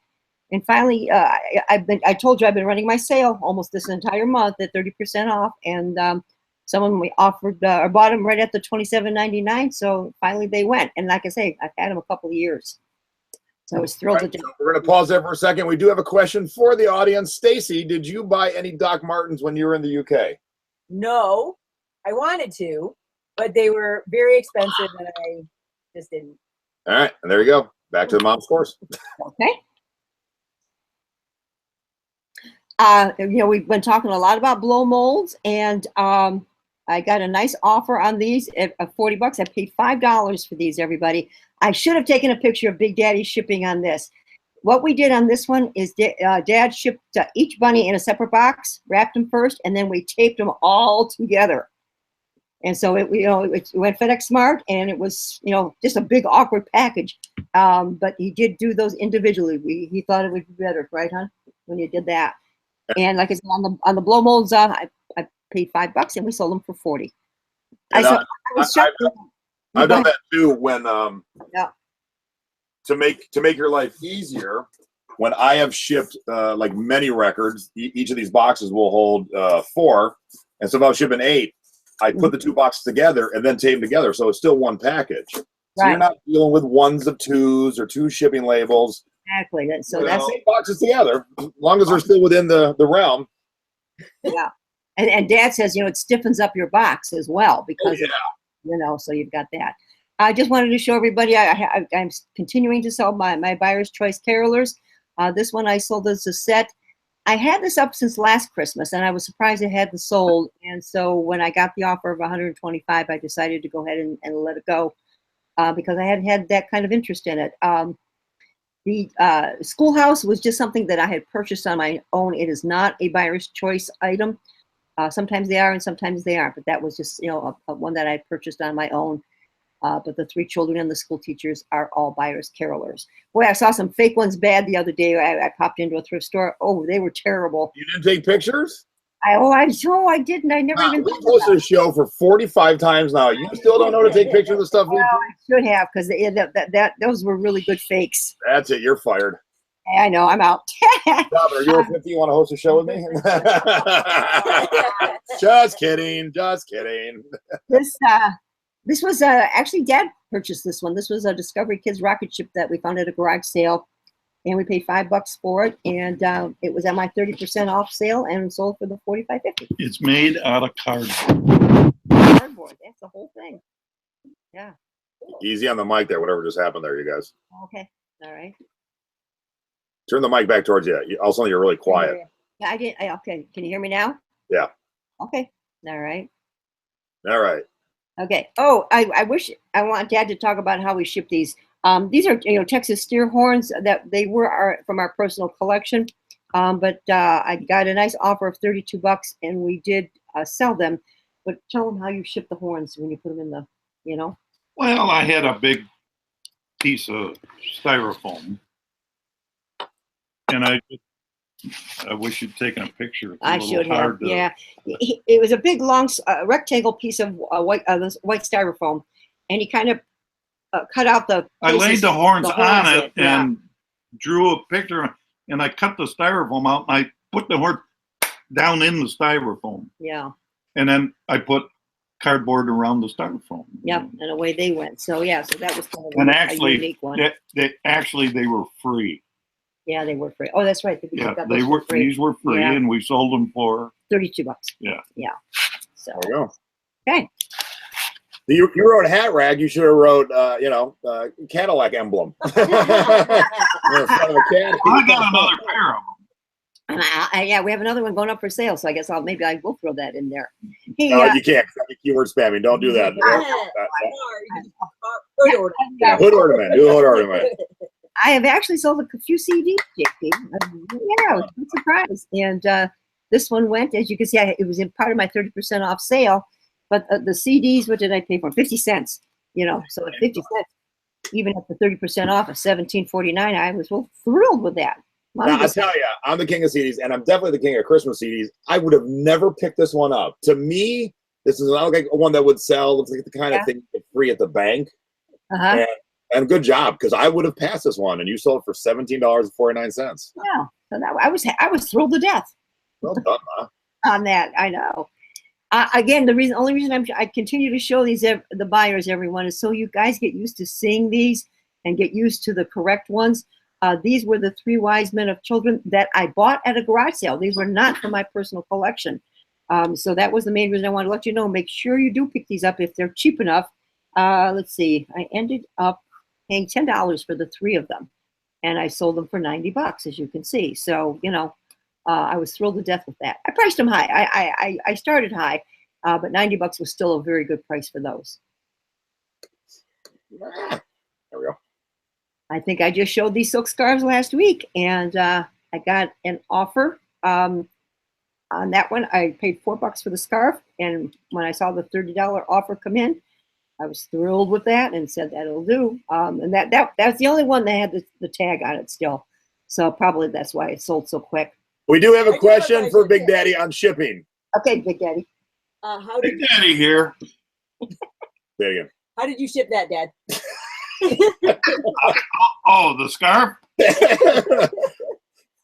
and finally I told you I've been running my sale almost this entire month at 30% off, and someone we offered or bought them right at the $27.99. So finally they went, and like I say, I've had them a couple of years. So I was thrilled to do. So we're going to pause there for a second. We do have a question for the audience. Stacy, did you buy any Doc Martens when you were in the UK? No, I wanted to, but they were very expensive and I just didn't. All right, and there you go. Back to the mom scores. Okay. We've been talking a lot about blow molds, and I got a nice offer on these at $40. I paid $5 for these, everybody. I should have taken a picture of Big Daddy shipping on this. What we did on this one is Dad shipped each bunny in a separate box, wrapped them first, and then we taped them all together. And so it went FedEx Smart, and it was just a big awkward package. But he did do those individually. He thought it would be better, right, hon? When you did that. And like I said, on the blow molds, I paid $5 and we sold them for $40. I've done that too when to make your life easier. When I have shipped like many records, each of these boxes will hold 4, and so if I was shipping 8, I put the 2 boxes together and then tape them together, so it's still one package. So you're not dealing with ones of 2s or 2 shipping labels. Exactly. So that's 8 boxes together, as long as they're still within the realm. Yeah, and Dad says it stiffens up your box as well because so you've got that. I just wanted to show everybody I'm continuing to sell my Buyer's Choice Carolers. This one I sold as a set. I had this up since last Christmas, and I was surprised it hadn't sold. And so when I got the offer of $125, I decided to go ahead and let it go because I hadn't had that kind of interest in it. The schoolhouse was just something that I had purchased on my own. It is not a Buyer's Choice item. Sometimes they are and sometimes they aren't, but that was just one that I purchased on my own. But the 3 children and the school teachers are all Buyer's Carolers. Boy, I saw some fake ones bad the other day. I popped into a thrift store. Oh, they were terrible. You didn't take pictures? I didn't. I never even. We posted a show for 45 times now. You still don't know to take pictures of stuff? Well, I should have, because those were really good fakes. That's it. You're fired. I know. I'm out. Robert, are you 50? You want to host a show with me? Just kidding. Just kidding. This was actually Dad purchased this one. This was a Discovery Kids rocket ship that we found at a garage sale, and we paid $5 for it. And it was at my 30% off sale and sold for the $45.50. It's made out of cardboard. Cardboard. That's the whole thing. Yeah. Easy on the mic there. Whatever just happened there, you guys. Okay. All right. Turn the mic back towards you. All of a sudden, you're really quiet. Yeah, I did. Okay. Can you hear me now? Yeah. Okay. All right. All right. Okay. Oh, I want Dad to talk about how we ship these. These are Texas steer horns that they were from our personal collection, but I got a nice offer of $32 and we did sell them. But tell them how you ship the horns when you put them in the Well, I had a big piece of styrofoam, and I wish you'd taken a picture. It's I should have. Yeah, it was a big, long rectangle piece of white styrofoam, and he kind of cut out the. I laid the horns on it and drew a picture, and I cut the styrofoam out, and I put the horn down in the styrofoam. Yeah. And then I put cardboard around the styrofoam. Yep, and away they went. So so that was kind of a unique one. They were free. Yeah, they were free. Oh, that's right. They were free. These were free, and we sold them for $32. Yeah. Yeah. So there we go. Okay. You wrote hat rag. You should have wrote, Cadillac emblem. In front of a cat. I got another pair of them. Yeah, we have another one going up for sale, so I guess maybe I will throw that in there. Hey, no, you can't. Keyword spamming. Don't do that. Hood ornament. Do a hood ornament. I have actually sold a few CDs, JP. Yeah, I was surprised. And this one went, as you can see, it was in part of my 30% off sale. But the CDs, what did I pay for? 50 cents. You know, so at 50 cents, even at the 30% off of $17.49, I was well thrilled with that. Now, I tell you, I'm the king of CDs, and I'm definitely the king of Christmas CDs. I would have never picked this one up. To me, this is not like one that would sell. Looks like the kind of thing you get free at the bank. And good job, because I would have passed this one, and you sold it for $17.49. Yeah, so that, I was thrilled to death. Well done, Ma. On that, I know. Again, the only reason I continue to show these the buyers, everyone, is so you guys get used to seeing these and get used to the correct ones. These were the 3 wise men of children that I bought at a garage sale. These were not from my personal collection. So that was the main reason I wanted to let you know. Make sure you do pick these up if they're cheap enough. Let's see. I ended up paying $10 for the 3 of them, and I sold them for $90, as you can see. So, you know, I was thrilled to death with that. I priced them high. I started high, but $90 was still a very good price for those. There we go. I think I just showed these silk scarves last week, and I got an offer on that one. I paid $4 for the scarf, and when I saw the $30 offer come in, I was thrilled with that and said that'll do. And that's the only one that had the tag on it still, so probably that's why it sold so quick. We do have a question for Big Daddy on shipping. Okay, Big Daddy. How did Big Daddy here. Say it again. How did you ship that, Dad? Oh, the scarf?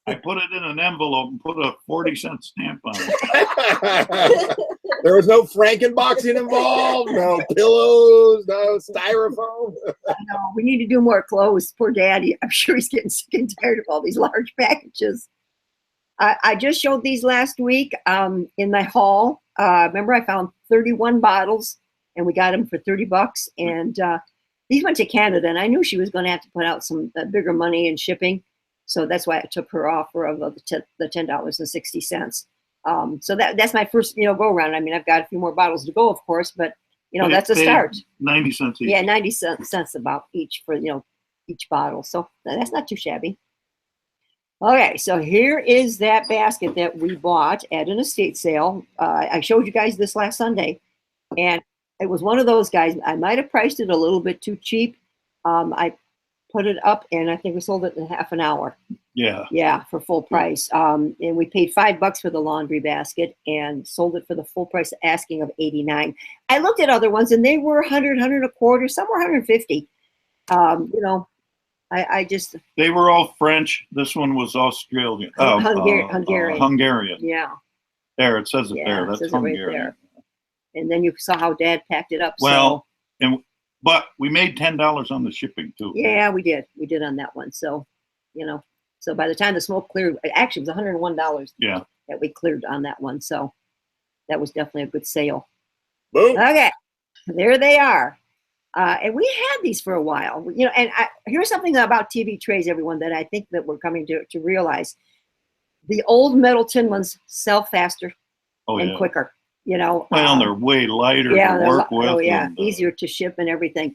I put it in an envelope and put a 40-cent stamp on it. There was no Frankenboxing involved, no pillows, no styrofoam. No, we need to do more clothes. Poor Daddy. I'm sure he's getting sick and tired of all these large packages. I just showed these last week in my haul. Remember, I found 31 bottles, and we got them for $30. And these went to Canada, and I knew she was going to have to put out some bigger money in shipping. So that's why I took her offer of the $10.60. So that's my first, go around. I mean, I've got a few more bottles to go, of course, but that's a start. 90 cents each. Yeah, 90 cents about each for each bottle. So that's not too shabby. Okay, so here is that basket that we bought at an estate sale. I showed you guys this last Sunday, and it was one of those guys. I might have priced it a little bit too cheap. I put it up, and I think we sold it in half an hour. Yeah, for full price. And we paid $5 for the laundry basket and sold it for the full price asking of $89. I looked at other ones, and they were $100, $100 a quarter, some were $150. I just. They were all French. This one was Australian. Hungarian. Hungarian. Yeah. There, it says it there. That's Hungarian. Right there. And then you saw how Dad packed it up. Well, but we made $10 on the shipping too. Yeah, we did. We did on that one. So, so by the time the smoke cleared, actually it was $101. Yeah. That we cleared on that one. So that was definitely a good sale. Boom. Okay, there they are. And we had these for a while, and here's something about TV trays, everyone, that I think that we're coming to realize. The old metal tin ones sell faster and quicker, Well, they're way lighter to work with. Oh, yeah, easier to ship and everything.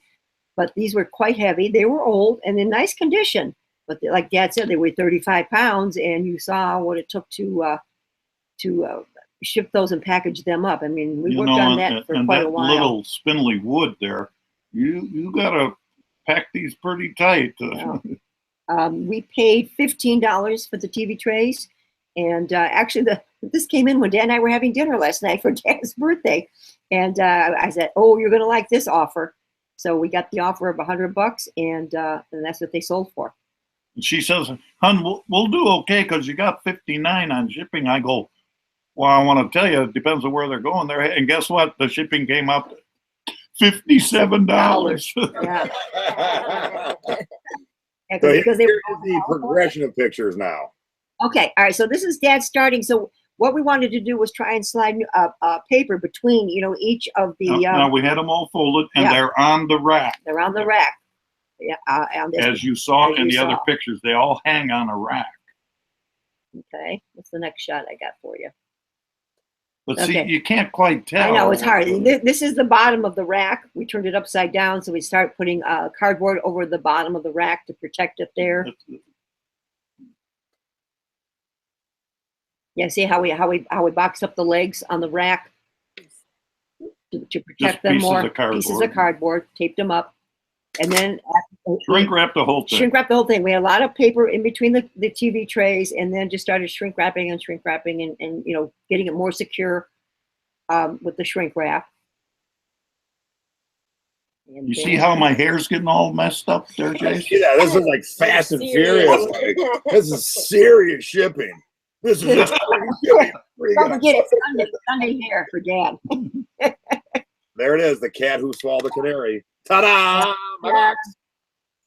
But these were quite heavy. They were old and in nice condition. But like Dad said, they weighed 35 pounds, and you saw what it took to ship those and package them up. I mean, we worked on that for quite a while. And that little spindly wood there, you got to pack these pretty tight. We paid $15 for the TV trays. And actually, this came in when Dad and I were having dinner last night for Dad's birthday. And I said, oh, you're going to like this offer. So we got the offer of $100, and that's what they sold for. And she says, hon, we'll do okay because you got $59 on shipping. I go, well, I want to tell you, it depends on where they're going there. And guess what? The shipping came up $57. Yeah. So here's the progression of pictures now. Okay, all right. So this is Dad starting. So what we wanted to do was try and slide paper between, each of the. Now we had them all folded, and they're on the rack. They're on the rack. Yeah. As you saw in the other pictures, they all hang on a rack. Okay. What's the next shot I got for you? But see, you can't quite tell. I know, it's hard. This is the bottom of the rack. We turned it upside down, so we start putting cardboard over the bottom of the rack to protect it there. Yeah, see how we box up the legs on the rack to protect them more. Pieces of cardboard, taped them up, and then shrink wrap the whole thing. Shrink wrap the whole thing. We had a lot of paper in between the TV trays, and then just started shrink wrapping and you know, getting it more secure with the shrink wrap. And you see how my hair's getting all messed up there, Jason? See that? This is like Fast and Furious. Like, this is serious shipping. This is don't forget it's Sunday hair for Dad. There it is, the cat who swallowed the canary. Ta-da! My box.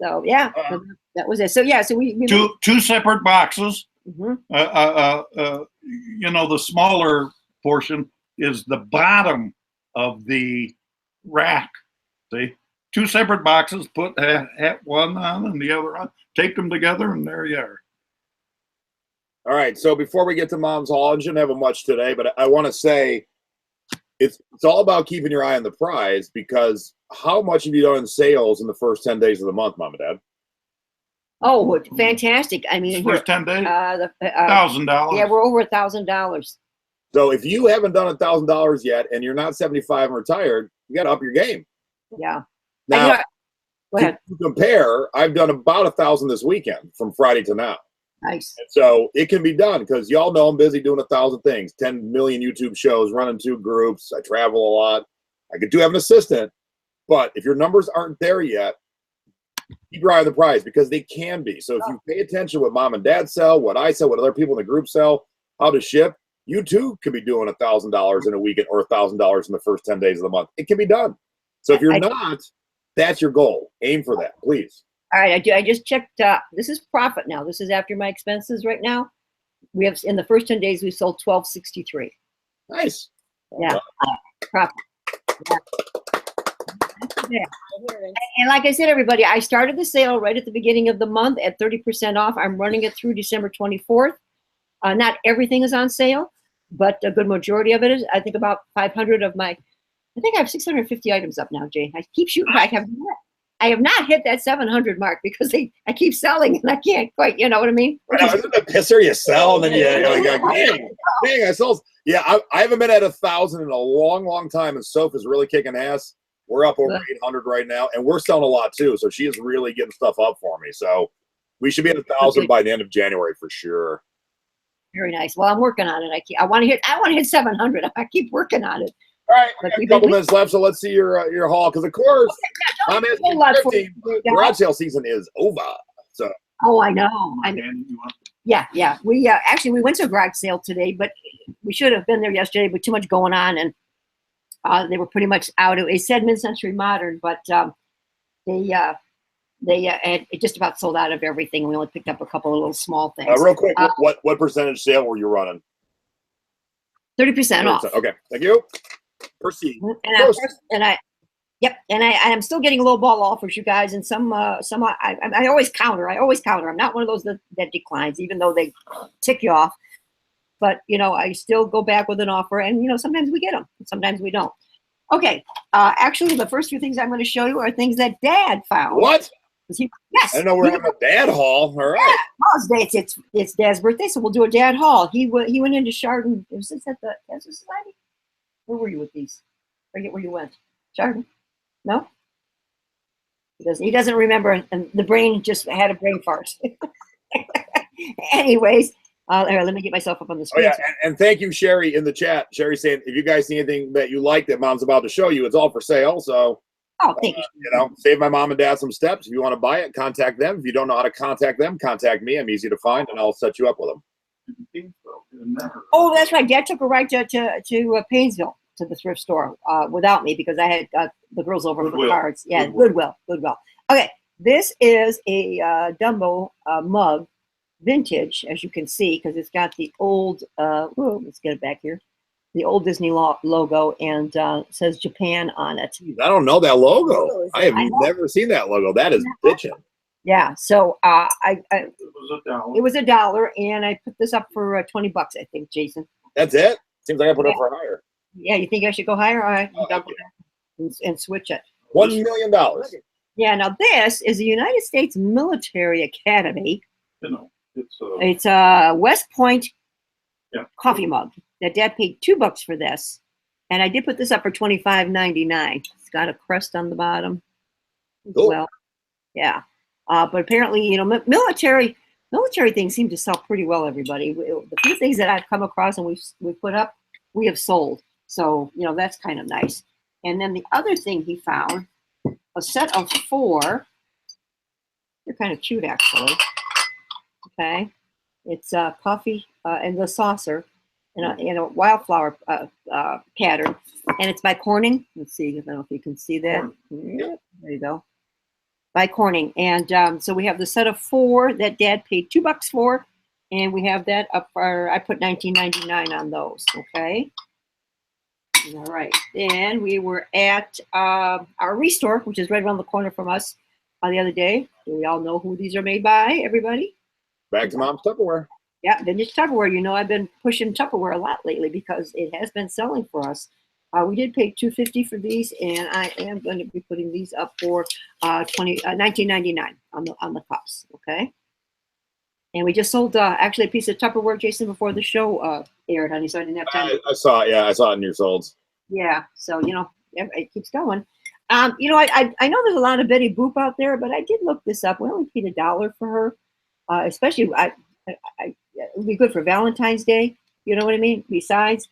So yeah, that was it. So yeah, so we two separate boxes. Mm-hmm. You know, the smaller portion is the bottom of the rack. See, two separate boxes. Put one on and the other on. Tape them together, and there you are. All right. So before we get to Mom's Haul, I shouldn't have much today, but I want to say it's all about keeping your eye on the prize, because how much have you done in sales in the first 10 days of the month, Mom and Dad? Oh, fantastic! I mean, first 10 days, $1,000. Yeah, we're over $1,000. So if you haven't done $1,000 yet, and you're not 75 and retired, you got to up your game. Yeah. Now, go ahead. To compare, I've done about 1,000 this weekend from Friday to now. Nice. So it can be done, because y'all know I'm busy doing 1,000 things, 10 million YouTube shows, running 2 groups. I travel a lot. I do have an assistant, but if your numbers aren't there yet, keep your eye on the prize, because they can be. So if you pay attention to what Mom and Dad sell, what I sell, what other people in the group sell, how to ship, you too could be doing $1,000 in a weekend or $1,000 in the first 10 days of the month. It can be done. So if you're not, that's your goal. Aim for that, please. All right, I just checked. This is profit now. This is after my expenses right now. We have, in the first 10 days, we sold $1,263. Nice. Yeah, profit. Yeah. And like I said, everybody, I started the sale right at the beginning of the month at 30% off. I'm running it through December 24th. Not everything is on sale, but a good majority of it is. I think about 500 of my, I think I have 650 items up now, Jay. I keep shooting. I have not hit that 700 mark, because I keep selling and I can't quite, you know what I mean? Isn't it a pisser? You sell and then you're like, dang, I sold. Yeah, I haven't been at 1,000 in a long, long time, and Soph is really kicking ass. We're up over 800 right now, and we're selling a lot too. So she is really getting stuff up for me. So we should be at 1,000 by the end of January for sure. Very nice. Well, I'm working on it. I want to hit 700. I keep working on it. All right, we got a couple minutes left, so let's see your haul. Because of course, I'm asking 15. Garage sale season is over. So. Oh, I know. Yeah. We actually we went to a garage sale today, but we should have been there yesterday. But too much going on, and they were pretty much out. It said mid-century modern, but they had it just about sold out of everything. We only picked up a couple of little small things. Real quick, what percentage sale were you running? 30% off. Okay, thank you. Proceed. And I'm still getting low ball offers, you guys, and some I always counter. I'm not one of those that declines, even though they tick you off. But you know, I still go back with an offer, and you know, sometimes we get them, sometimes we don't. Okay, actually, the first few things I'm going to show you are things that Dad found. What? Yes. I didn't know we're having a dad haul. All right. Yeah, it's Dad's birthday, so we'll do a dad haul. He went into Chardon. Was this at the Cancer Society? Where were you with these? I forget where you went. Chardon? No? He doesn't remember, and the brain just had a brain fart. Anyways, here, let me get myself up on the screen. Oh, yeah, and thank you, Sherry, in the chat. Sherry saying, if you guys see anything that you like that Mom's about to show you, it's all for sale. So, thank you. You know, save my mom and dad some steps. If you want to buy it, contact them. If you don't know how to contact them, contact me. I'm easy to find, and I'll set you up with them. Oh, that's right. Dad took a ride to Painesville, to the thrift store, without me, because I had the girls over for cards. Yeah, Goodwill. Okay, this is a Dumbo mug, vintage, as you can see, because it's got the old, let's get it back here, the old Disney logo, and says Japan on it. I don't know that logo. I have never seen that logo. That is bitchin'. Yeah, so it was $1, and I put this up for $20, I think, Jason. That's it? Seems like I put it for higher. Yeah, you think I should go higher? All right, and switch it. $1 million. Yeah, now this is the United States Military Academy. You know, it's West Point Yeah. coffee mug that Dad paid $2 for this. And I did put this up for $25.99. It's got a crest on the bottom as Cool. well. Yeah. But apparently, you know, military things seem to sell pretty well, everybody. The few things that I've come across and we've put up, we have sold. So, you know, that's kind of nice. And then the other thing he found, a set of 4. They're kind of cute, actually. Okay. It's coffee and the saucer in a wildflower pattern. And it's by Corning. Let's see, I don't know if you can see that. Yeah, there you go. By Corning. And so we have the set of 4 that Dad paid $2 for. And we have that up for, I put $19.99 on those. Okay. All right. Then we were at our Restore, which is right around the corner from us the other day. Do we all know who these are made by, everybody? Back to Mom's Tupperware. Yeah, vintage Tupperware. You know, I've been pushing Tupperware a lot lately because it has been selling for us. We did pay $2.50 for these, and I am going to be putting these up for $19.99 on the cups. Okay. And we just sold actually a piece of Tupperware, Jason, before the show aired, honey. So I didn't have time. I saw it. Yeah, I saw it in your solds. Yeah. So you know, it keeps going. You know, I know there's a lot of Betty Boop out there, but I did look this up. We only paid $1 for her, especially it would be good for Valentine's Day. You know what I mean? Besides,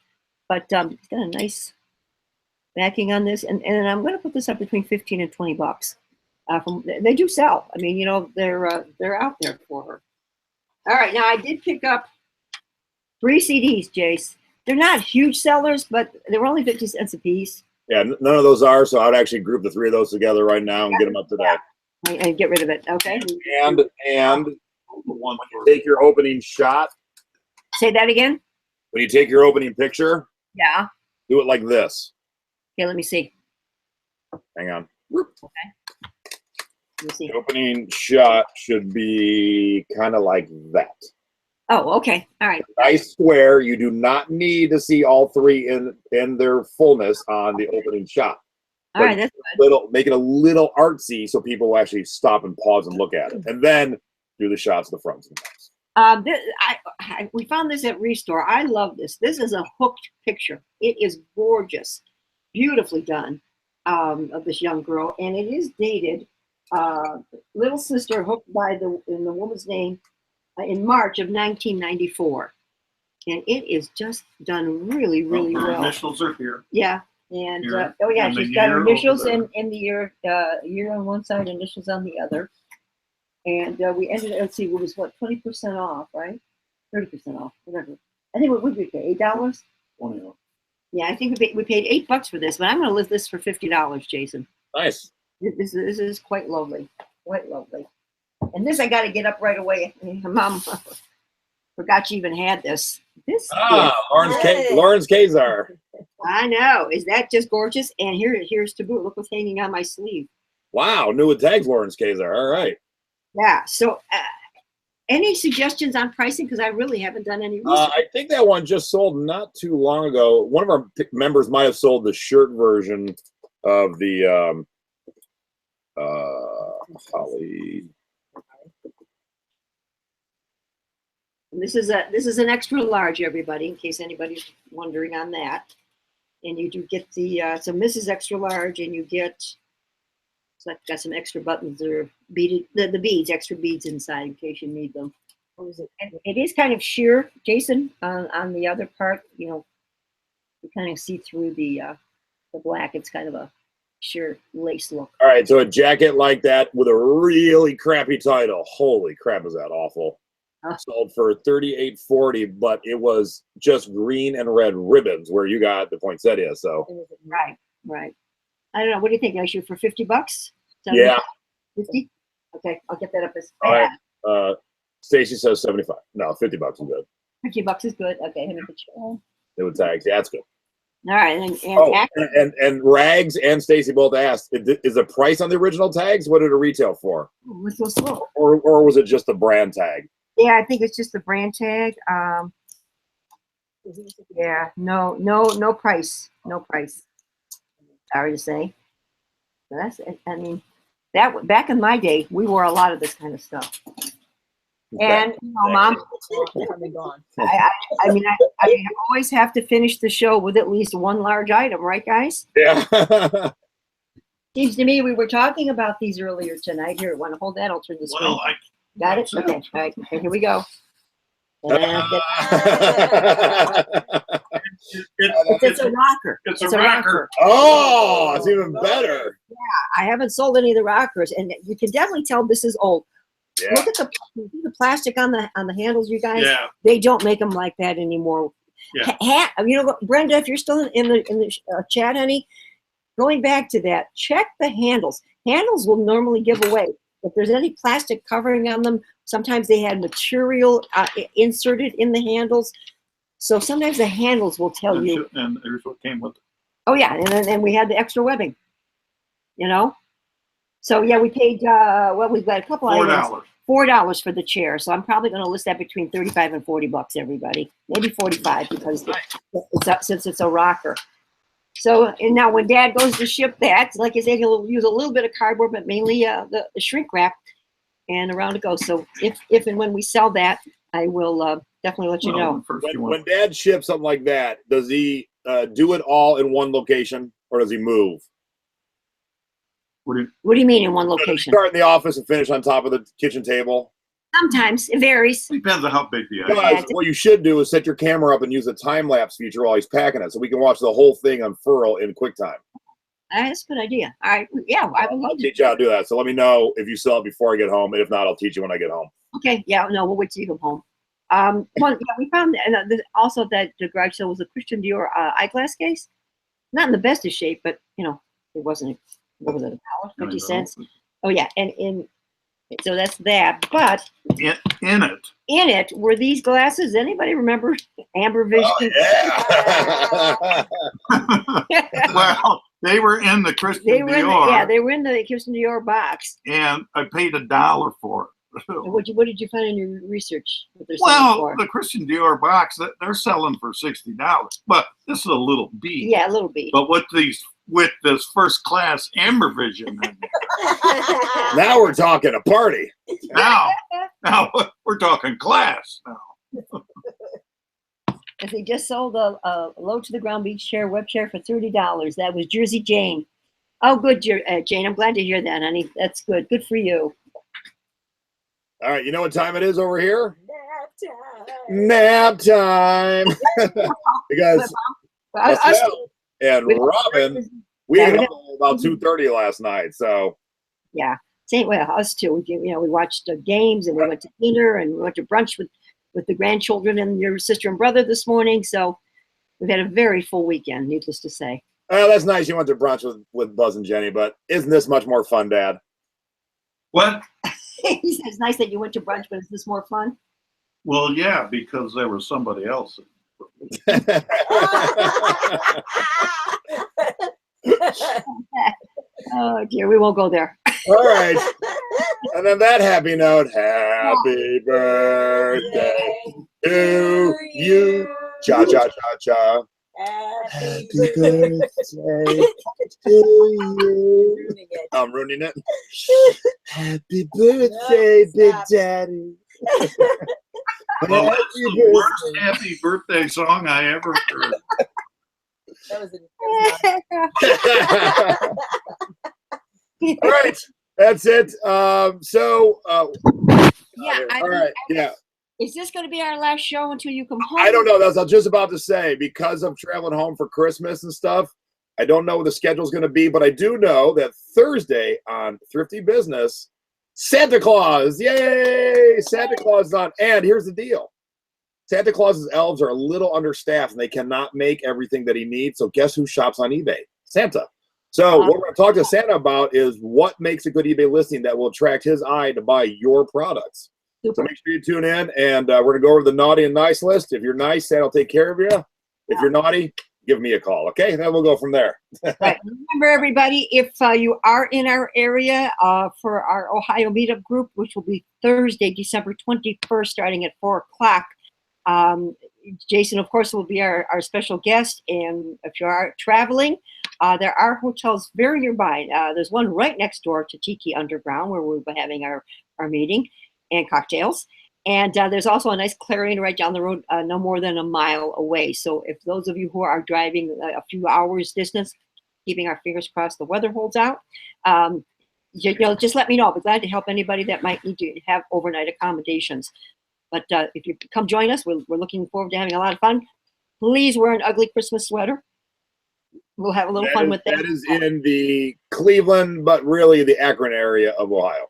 but it's got a nice backing on this, and I'm going to put this up between $15 and $20. They do sell. I mean, you know, they're out there for her. All right, now I did pick up 3 CDs, Jace. They're not huge sellers, but they were only 50 cents a piece. Yeah, none of those are. So I'd actually group the 3 of those together right now and get them up to that. And get rid of it. Okay. And when you take your opening shot, Say that again. when you take your opening picture, Yeah. do it like this. Okay, let me see. Hang on. Let me see. The opening shot should be kind of like that. Oh, okay. All right. Nice square. You do not need to see all 3 in their fullness on the opening shot. All right, that's good. Make it a little artsy so people will actually stop and pause and look at it, and then do the shots of the fronts and backs. We found this at Restore. I love this. This is a hooked picture. It is gorgeous, beautifully done of this young girl, and it is dated. Little sister hooked in the woman's name in March of 1994, and it is just done really, really Her well. initials are here. Yeah, and Here. oh yeah, And the she's got year initials over in the year on one side, initials on the other. And we ended. Let's see, it was what 20% off, right? 30% off, whatever. I think what would we pay? $8? 20 off. Yeah, I think we paid $8 for this, but I'm going to list this for $50, Jason. Nice. This is quite lovely, quite lovely. And this I got to get up right away. Mom forgot you even had this. This Lawrence Kazar. I know. Is that just gorgeous? And here's to boot. Look what's hanging on my sleeve. Wow, new with tags, Lawrence Kazar. All right. Yeah. So, any suggestions on pricing? Because I really haven't done any research. I think that one just sold not too long ago. One of our members might have sold the shirt version of the Holly. And this is an extra large, everybody, in case anybody's wondering on that. And you do get the so this is extra large, and you get so I've got some extra buttons that are beaded, the beads, extra beads inside in case you need them. And it is kind of sheer, Jason, on the other part. You know, you kind of see through the black. It's kind of a sheer lace look. All right, so a jacket like that with a really crappy title. Holy crap, is that awful? Sold for $38.40, but it was just green and red ribbons where you got the poinsettia. So Right. I don't know. What do you think? I shoot for $50? Yeah. 50? Okay, I'll get that up as all right. Stacy says 75. No, $50 is good. $50 is good. Okay, let me put you on. It would tags. Yeah, that's good. All right, and Rags and Stacy both asked, is the price on the original tags? What did it retail for? We're so slow. Or was it just the brand tag? Yeah, I think it's just the brand tag. Yeah, no price. No price. Sorry to say. That's it. I mean, that back in my day, we wore a lot of this kind of stuff. And Mom, Come and gone. I mean, I always have to finish the show with at least one large item, right, guys? Yeah. Seems to me we were talking about these earlier tonight. Here, want to hold that? I'll turn the screen. Well, Got it? Okay. All right. Okay, here we go. It's a rocker. It's a rocker. Oh, it's even better. I haven't sold any of the rockers, and you can definitely tell this is old. Yeah. Look at the plastic on the handles, you guys. Yeah. They don't make them like that anymore. Yeah. You know, Brenda, if you're still in the chat, honey, going back to that, check the handles. Handles will normally give away. If there's any plastic covering on them, sometimes they had material inserted in the handles. So sometimes the handles will tell you. And here's what came with it. Oh yeah, and then we had the extra webbing. You know. So yeah, we paid. Well, we've got a couple items. $4 for the chair. So I'm probably going to list that between $35 and $40, everybody. Maybe 45 because since it's a rocker. So, and now when Dad goes to ship that, like I said, he'll use a little bit of cardboard, but mainly the shrink wrap, and around it goes. So if and when we sell that, I will definitely let you know. When Dad ships something like that, does he do it all in one location, or does he move? What do you mean in one location? Start in the office and finish on top of the kitchen table? Sometimes. It varies. Depends on how big the item is. What you should do is set your camera up and use the time-lapse feature while he's packing it, so we can watch the whole thing unfurl in QuickTime. That's a good idea. All right. Yeah, I will I'll teach you how to do that. So let me know if you sell it before I get home. And if not, I'll teach you when I get home. Okay. Yeah, no, we'll wait till you come home. Well, yeah, we found also that the garage sale was a Christian Dior eyeglass case. Not in the best of shape, but, you know, it wasn't, what was it, $1.50? Oh, yeah. And so that's that. But in it were these glasses. Anybody remember Amber Vision? Oh, yeah. Well, they were in the Christian Dior. They were in the Christian Dior box. And I paid $1 for it. What did you find in your research? Well, the Christian Dior box, they're selling for $60, but this is a little beat. Yeah, a little beat. But with this first class Amber Vision, now we're talking a party. Now we're talking class. Now. If they just sold a low to the ground beach chair, web chair for $30. That was Jersey Jane. Oh, good, Jane. I'm glad to hear that, honey. That's good. Good for you. All right, you know what time it is over here? Nap time. Nap time. Because and Robin, we got home about 2:30 last night. So yeah, same way us too. We watched games and we went to dinner and we went to brunch with the grandchildren and your sister and brother this morning. So we've had a very full weekend, needless to say. Oh, that's nice. You went to brunch with Buzz and Jenny, but isn't this much more fun, Dad? What? He said it's nice that you went to brunch, but is this more fun? Well, yeah, because there was somebody else. Oh dear, we won't go there. All right. And on that happy note, happy birthday to you. Cha cha cha cha. Happy birthday to you. I'm ruining it. Happy birthday, Big Daddy. Well, that's the worst happy birthday song I ever heard. All right, that's it. Yeah. All right. Yeah. Is this going to be our last show until you come home? I don't know. That's what I was just about to say. Because I'm traveling home for Christmas and stuff, I don't know what the schedule's going to be, but I do know that Thursday on Thrifty Business, Santa Claus. Yay! Santa Claus is on. And here's the deal. Santa Claus's elves are a little understaffed, and they cannot make everything that he needs. So guess who shops on eBay? Santa. So what we're going to talk to Santa about is what makes a good eBay listing that will attract his eye to buy your products. Super. So make sure you tune in, and we're going to go over the naughty and nice list. If you're nice, Santa will take care of you. If you're naughty, give me a call, okay? Then we'll go from there. Right. Remember, everybody, if you are in our area for our Ohio meetup group, which will be Thursday, December 21st, starting at 4 o'clock, Jason, of course, will be our special guest. And if you are traveling, there are hotels very nearby. There's one right next door to Tiki Underground where we'll be having our meeting and cocktails. And there's also a nice clearing right down the road, no more than a mile away. So if those of you who are driving a few hours distance, keeping our fingers crossed the weather holds out, just let me know. I'll be glad to help anybody that might need to have overnight accommodations. But if you come join us, we're looking forward to having a lot of fun. Please wear an ugly Christmas sweater. We'll have a little fun with that. That is in the Cleveland, but really the Akron area of Ohio.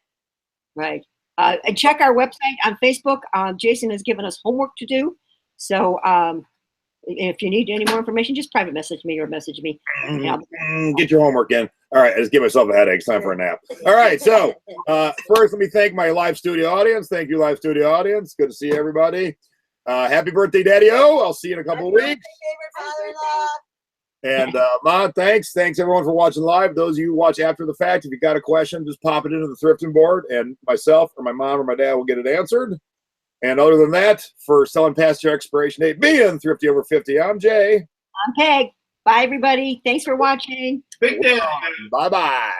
Right. And check our website on Facebook. Jason has given us homework to do. So if you need any more information, just private message me or message me. Get your homework in. All right, I just give myself a headache. It's time for a nap. All right, so first let me thank my live studio audience. Thank you, live studio audience. Good to see everybody. Happy birthday, Daddy-O. I'll see you in a couple of weeks. And Ma, thanks. Thanks, everyone, for watching live. Those of you who watch after the fact, if you got a question, just pop it into the thrifting board, and myself or my mom or my dad will get it answered. And other than that, for selling past your expiration date, being Thrifty Over 50, I'm Jay. I'm Peg. Bye, everybody. Thanks for watching. Big day. Bye-bye.